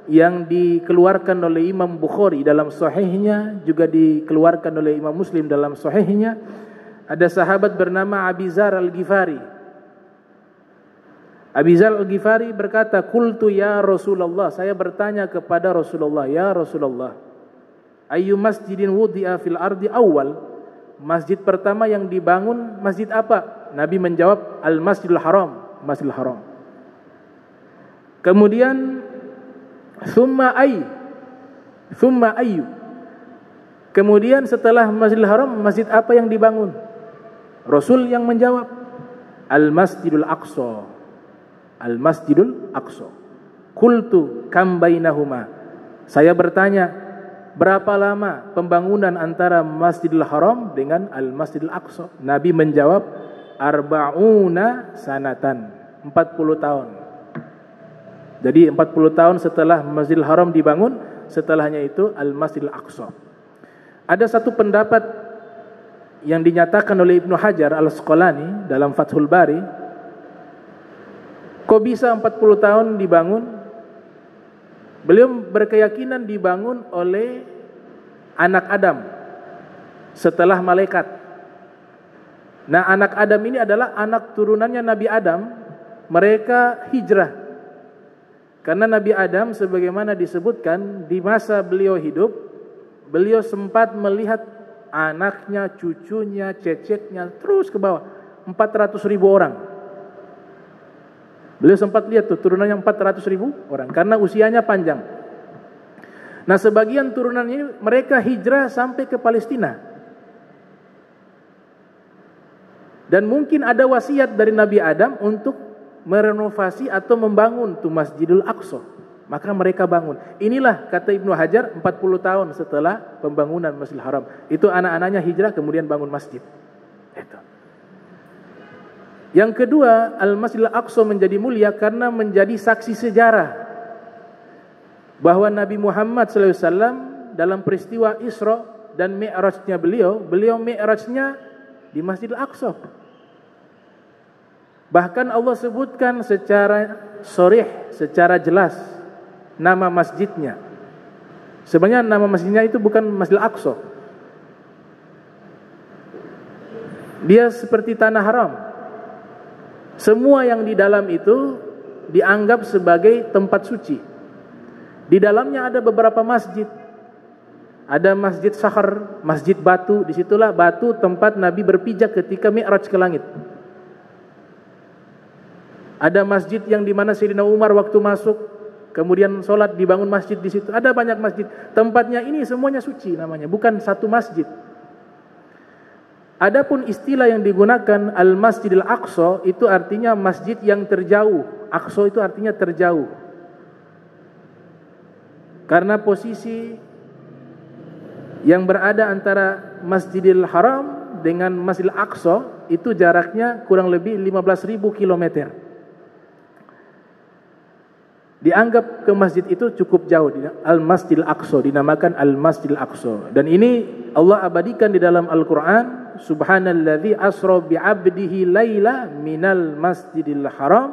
yang dikeluarkan oleh Imam Bukhari dalam sahihnya, juga dikeluarkan oleh Imam Muslim dalam sahihnya, ada sahabat bernama Abi Dzar Al-Ghifari. Abi Dzar Al-Ghifari berkata, "Qultu ya Rasulullah," saya bertanya kepada Rasulullah, "Ya Rasulullah, ayyu masjidin wudi'a fil ardi awal?" Masjid pertama yang dibangun masjid apa? Nabi menjawab, Al-Masjidil Haram, Masjidil Haram. Kemudian Thumma ayyu. Kemudian setelah Masjidil Haram, masjid apa yang dibangun? Rasul yang menjawab, Al-Masjidul Aqsa. Al-Masjidul Aqsa. Qultu kam bainahuma. Saya bertanya, berapa lama pembangunan antara Masjidil Haram dengan Al-Masjidil Aqsa? Nabi menjawab, arba'una sanatan, 40 tahun. Jadi 40 tahun setelah Masjidil Haram dibangun, setelahnya itu Al-Masjidil Aqsa. Ada satu pendapat yang dinyatakan oleh Ibnu Hajar Al-Asqalani dalam Fathul Bari, kok bisa 40 tahun dibangun? Beliau berkeyakinan dibangun oleh anak Adam setelah malaikat. Nah, anak Adam ini adalah anak turunannya Nabi Adam. Mereka hijrah. Karena Nabi Adam sebagaimana disebutkan di masa beliau hidup, beliau sempat melihat anaknya, cucunya, ceceknya terus ke bawah, 400.000 orang. Beliau sempat lihat tuh turunannya 400.000 orang karena usianya panjang. Nah, sebagian turunan ini mereka hijrah sampai ke Palestina. Dan mungkin ada wasiat dari Nabi Adam untuk merenovasi atau membangun tuh Masjidil Aqsa. Maka mereka bangun. Inilah kata Ibnu Hajar 40 tahun setelah pembangunan Masjidil Haram. Itu anak-anaknya hijrah kemudian bangun masjid. Itu. Yang kedua, Al-Masjidil Aqsa menjadi mulia karena menjadi saksi sejarah bahwa Nabi Muhammad SAW dalam peristiwa Isra dan Mi'rajnya beliau Mi'rajnya di Masjidil Aqsa. Bahkan Allah sebutkan secara sharih, secara jelas nama masjidnya. Sebenarnya nama masjidnya itu bukan Masjidil Aqsa. Dia seperti tanah haram. Semua yang di dalam itu dianggap sebagai tempat suci. Di dalamnya ada beberapa masjid. Ada Masjid Sahar, Masjid Batu. Disitulah batu tempat Nabi berpijak ketika Mi'raj ke langit. Ada masjid yang di mana Sayyidina Umar waktu masuk, kemudian sholat dibangun masjid di situ. Ada banyak masjid. Tempatnya ini semuanya suci namanya, bukan satu masjid. Adapun istilah yang digunakan Al-Masjidil Aqsa itu artinya masjid yang terjauh. Aqsa itu artinya terjauh. Karena posisi yang berada antara Masjidil Haram dengan Masjidil Aqsa itu jaraknya kurang lebih 15.000 kilometer. Dianggap ke masjid itu cukup jauh. Al-Masjidil Aqsa, dinamakan Al-Masjidil Aqsa. Dan ini Allah abadikan di dalam Al-Quran. Subhanalladzi asra bi'abdihi laila minal masjidil haram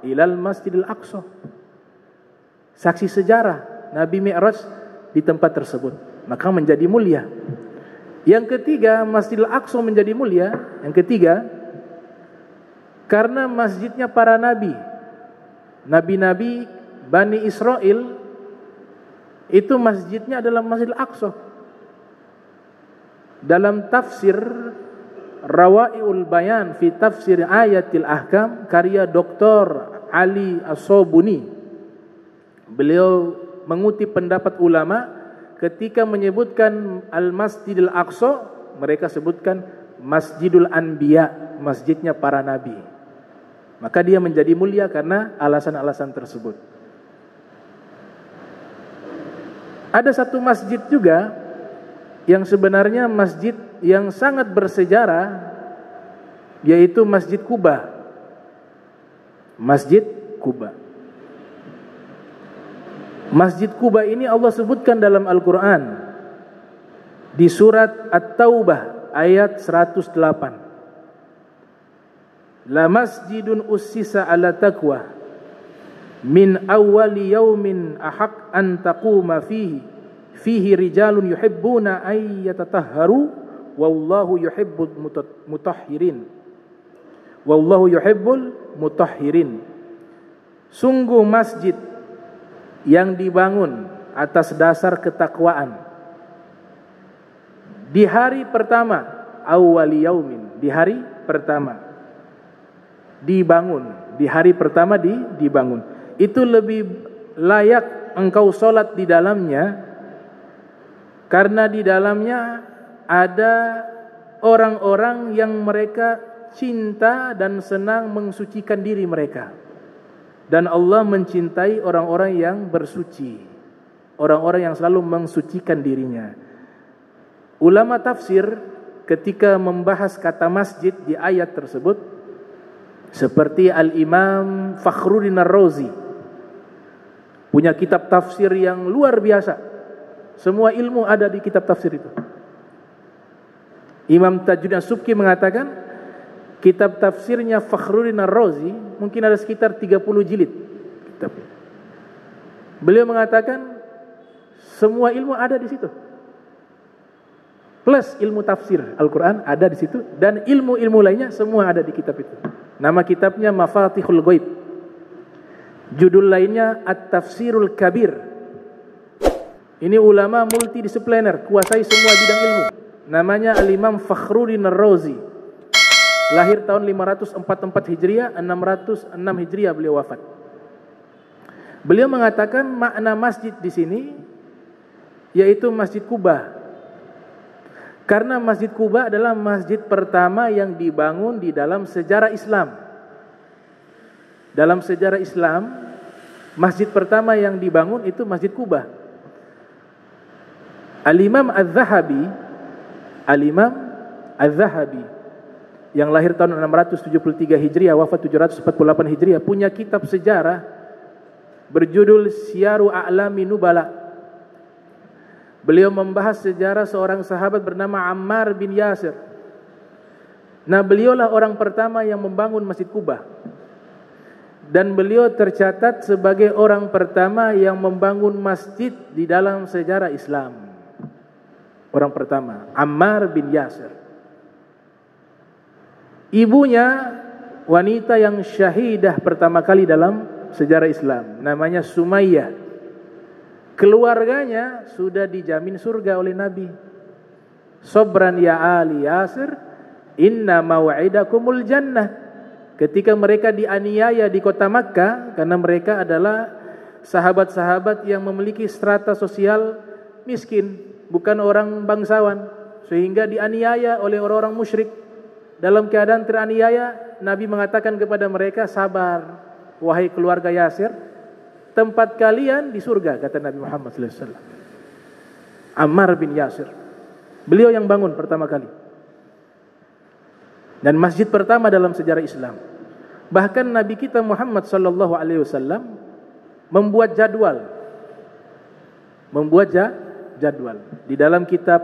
ilal masjidil aqsa. Saksi sejarah Nabi Mi'raj di tempat tersebut, maka menjadi mulia. Yang ketiga, Masjidil Aqsa menjadi mulia. Yang ketiga, karena masjidnya para nabi. Nabi-nabi Bani Israel itu masjidnya adalah Masjidil Aqsa. Dalam tafsir Rawaiul Bayan fi tafsir ayatil ahkam karya Dr. Ali As-Sobuni, beliau mengutip pendapat ulama ketika menyebutkan Al-Masjidil Aqsa, mereka sebutkan Masjidul Anbiya, masjidnya para nabi. Maka dia menjadi mulia karena alasan-alasan tersebut. Ada satu masjid juga yang sebenarnya masjid yang sangat bersejarah, yaitu Masjid Quba. Masjid Quba. Masjid Quba ini Allah sebutkan dalam Al-Quran di surat At-Taubah ayat 108. La masjidun ussisa ala taqwa min awwali yaumin ahaq an taquma fihi rijalun yuhibbuna ay yatatahharu wallahu yuhibbul mutahhirin. Wallahu yuhibbul mutahhirin. Sungguh masjid yang dibangun atas dasar ketakwaan di hari pertama, awwali yaumin, di hari pertama dibangun, di hari pertama dibangun. Itu lebih layak engkau sholat di dalamnya, karena di dalamnya ada orang-orang yang mereka cinta dan senang mensucikan diri mereka. Dan Allah mencintai orang-orang yang bersuci, orang-orang yang selalu mensucikan dirinya. Ulama tafsir ketika membahas kata masjid di ayat tersebut, seperti Al-Imam Fakhruddin Ar-Razi, punya kitab tafsir yang luar biasa. Semua ilmu ada di kitab tafsir itu. Imam Tajuddin As-Subki mengatakan, kitab tafsirnya Fakhruddin Ar-Razi mungkin ada sekitar 30 jilid kitabnya. Beliau mengatakan semua ilmu ada di situ. Plus ilmu tafsir Al-Quran ada di situ, dan ilmu-ilmu lainnya semua ada di kitab itu. Nama kitabnya Mafatihul Ghaib. Judul lainnya At-Tafsirul Kabir. Ini ulama multidisipliner, kuasai semua bidang ilmu. Namanya Al-Imam Fakhruddin Ar-Razi. Lahir tahun 544 Hijriah, 606 Hijriah beliau wafat. Beliau mengatakan makna masjid di sini yaitu Masjid Quba. Karena Masjid Quba adalah masjid pertama yang dibangun di dalam sejarah Islam. Dalam sejarah Islam, masjid pertama yang dibangun itu Masjid Quba. Al-Imam Az-Zahabi, Al-Imam Az-Zahabi yang lahir tahun 673 Hijriah, wafat 748 Hijriah, punya kitab sejarah berjudul Syiaru A'lami Nubala. Beliau membahas sejarah seorang sahabat bernama Ammar bin Yasir. Nah, beliaulah orang pertama yang membangun Masjid Quba. Dan beliau tercatat sebagai orang pertama yang membangun masjid di dalam sejarah Islam. Orang pertama, Ammar bin Yasir. Ibunya wanita yang syahidah pertama kali dalam sejarah Islam, namanya Sumayyah. Keluarganya sudah dijamin surga oleh Nabi. Sobran ya ali Yasir, inna maw'idakumul jannah. Ketika mereka dianiaya di kota Makkah, karena mereka adalah sahabat-sahabat yang memiliki strata sosial miskin, bukan orang bangsawan, sehingga dianiaya oleh orang-orang musyrik. Dalam keadaan teraniaya, Nabi mengatakan kepada mereka, sabar, wahai keluarga Yasir, tempat kalian di surga, kata Nabi Muhammad SAW. Ammar bin Yasir, beliau yang bangun pertama kali, dan masjid pertama dalam sejarah Islam. Bahkan Nabi kita Muhammad SAW membuat jadwal, di dalam kitab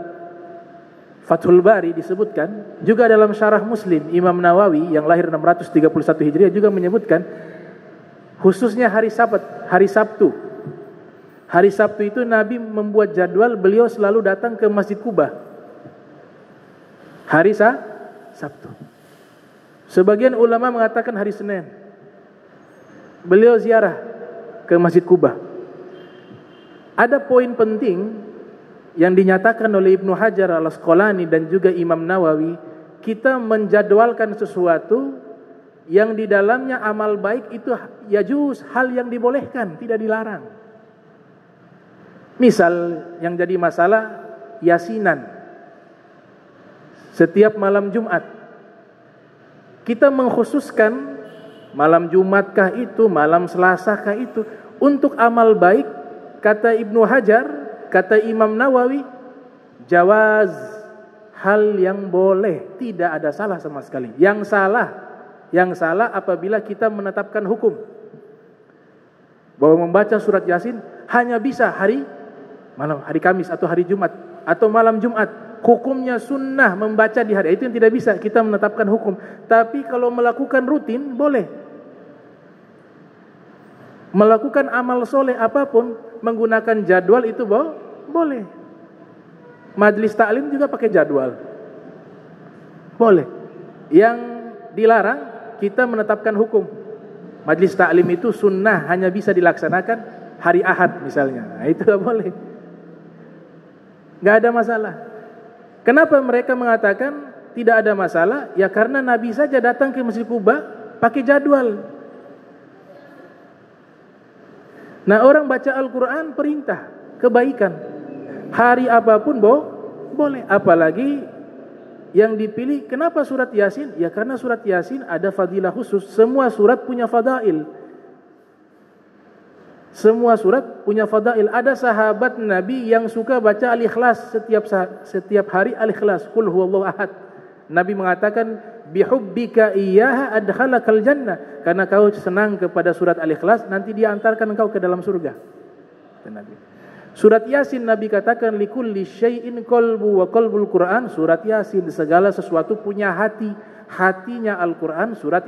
Fathul Bari disebutkan, juga dalam Syarah Muslim Imam Nawawi yang lahir 631 Hijriah juga menyebutkan, khususnya hari Sabtu. Hari Sabtu itu Nabi membuat jadwal, beliau selalu datang ke Masjid Quba. Hari Sabtu. Sebagian ulama mengatakan hari Senin. Beliau ziarah ke Masjid Quba. Ada poin penting yang dinyatakan oleh Ibnu Hajar Al-Asqalani dan juga Imam Nawawi. Kita menjadwalkan sesuatu yang di dalamnya amal baik itu yajuz, hal yang dibolehkan, tidak dilarang. Misal yang jadi masalah yasinan setiap malam Jumat. Kita mengkhususkan malam Jumatkah itu, malam Selasakah itu untuk amal baik. Kata Ibnu Hajar, kata Imam Nawawi, Jawaz, hal yang boleh, tidak ada salah sama sekali. Yang salah apabila kita menetapkan hukum bahwa membaca surat Yasin hanya bisa hari Kamis atau hari Jumat atau malam Jumat. Hukumnya sunnah membaca di hari itu yang tidak bisa kita menetapkan hukum. Tapi kalau melakukan rutin boleh. Melakukan amal soleh apapun menggunakan jadwal itu boleh. Majlis taklim juga pakai jadwal. Boleh. Yang dilarang kita menetapkan hukum. Majlis taklim itu sunnah hanya bisa dilaksanakan hari Ahad misalnya. Nah, itu tidak boleh. Tidak ada masalah. Kenapa mereka mengatakan tidak ada masalah? Ya karena Nabi saja datang ke Masjid Quba pakai jadwal. Nah, orang baca Al-Quran perintah kebaikan. Hari apapun boleh. Apalagi yang dipilih, kenapa surat Yasin? Ya karena surat Yasin ada fadilah khusus. Semua surat punya fadail. Semua surat punya fadail. Ada sahabat Nabi yang suka baca Al-Ikhlas setiap hari Al-Ikhlas. Qul huwallahu ahad. Nabi mengatakan bihubbika iyyaha adkhalakal jannah. Karena kau senang kepada surat Al-Ikhlas, nanti dia antarkan engkau ke dalam surga. Nabi. Surat Yasin Nabi katakan likulli syai'in qalbu wa qalbul Quran. Surat Yasin, segala sesuatu punya hati. Hatinya Al-Quran surat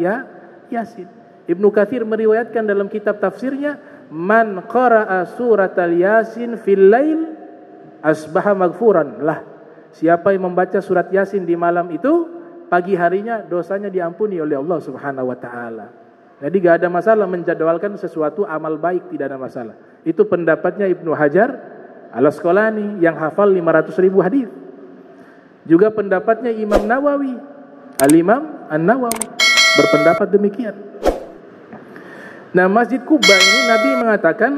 Yasin. Ibnu Katsir meriwayatkan dalam kitab tafsirnya, man qara'a surat al-Yasin fil lail asbaha maghfuran lah. Siapa yang membaca surat Yasin di malam itu, pagi harinya dosanya diampuni oleh Allah Subhanahu wa taala. Jadi enggak ada masalah menjadwalkan sesuatu amal baik, tidak ada masalah. Itu pendapatnya Ibnu Hajar Al-Asqalani yang hafal 500.000 hadis. Juga pendapatnya Imam Nawawi, Al-Imam An-Nawawi berpendapat demikian. Nah, Masjid Quba ini Nabi mengatakan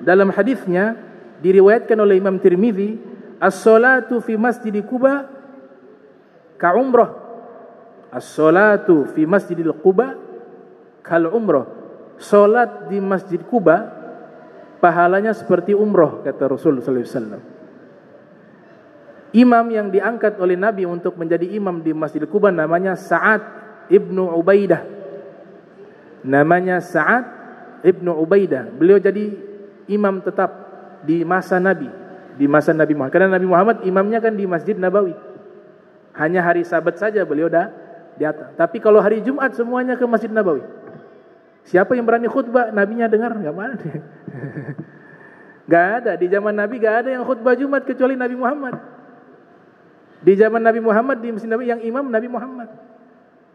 dalam hadisnya diriwayatkan oleh Imam Tirmizi, as-salatu fi Masjid Quba ka umrah. As-salatu fi Masjidil Quba kal umrah. Salat di Masjid Quba pahalanya seperti umrah, kata Rasul sallallahu alaihi wasallam. Imam yang diangkat oleh Nabi untuk menjadi imam di Masjid Quba namanya Sa'ad ibnu Ubaidah. Namanya Sa'ad ibnu Ubaidah. Beliau jadi imam tetap di masa Nabi, di masa Nabi Muhammad. Karena Nabi Muhammad imamnya kan di Masjid Nabawi. Hanya hari Sabat saja beliau datang. Tapi kalau hari Jumat semuanya ke Masjid Nabawi. Siapa yang berani khutbah? Nabinya dengar? Enggak ada. Enggak ada. Di zaman Nabi enggak ada yang khutbah Jumat kecuali Nabi Muhammad. Di zaman Nabi Muhammad di Masjid Nabawi yang imam Nabi Muhammad.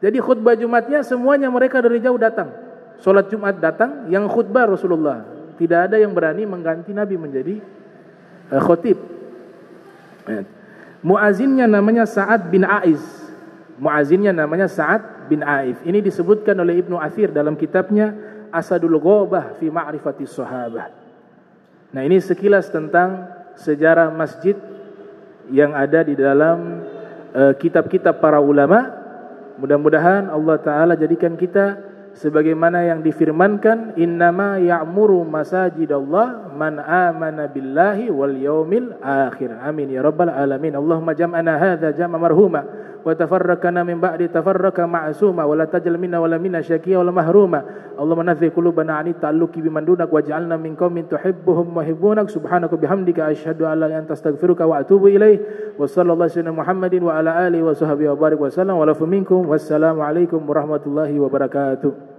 Jadi khutbah Jumatnya semuanya mereka dari jauh datang. Salat Jumat datang, yang khutbah Rasulullah. Tidak ada yang berani mengganti Nabi menjadi khotib. Muazzinnya namanya Sa'ad bin Aiz. Muazzinnya namanya Sa'ad bin Aiz. Ini disebutkan oleh Ibnu Athir dalam kitabnya Asadul Ghabah fi Ma'rifatis Sahabah. Nah, ini sekilas tentang sejarah masjid yang ada di dalam kitab-kitab para ulama. Mudah-mudahan Allah Ta'ala jadikan kita sebagaimana yang difirmankan, innama ya'muru masajidallah man amana billahi wal yaumil akhir. Amin ya rabbal alamin. Allahumma jam'ana hadza jam'a marhuma wa tafarraqana min ba'di tafarraqa ma'suma wa la tajal minna wa la minna syaqiya wa la mahruma. Allahumma nazzi qulubana 'ani ta'alluqi biman dunak waj'alna min qaumin tuhibbuhum wa yuhibbunak. Subhanaka bihamdika asyhadu an la ilaha illa anta astaghfiruka wa atubu ilaik. Wa sallallahu alaihi Muhammadin wa ala alihi wa sahbihi wa barik wa sallam wa lafu minkum. Wassalamu alaikum warahmatullahi wabarakatuh.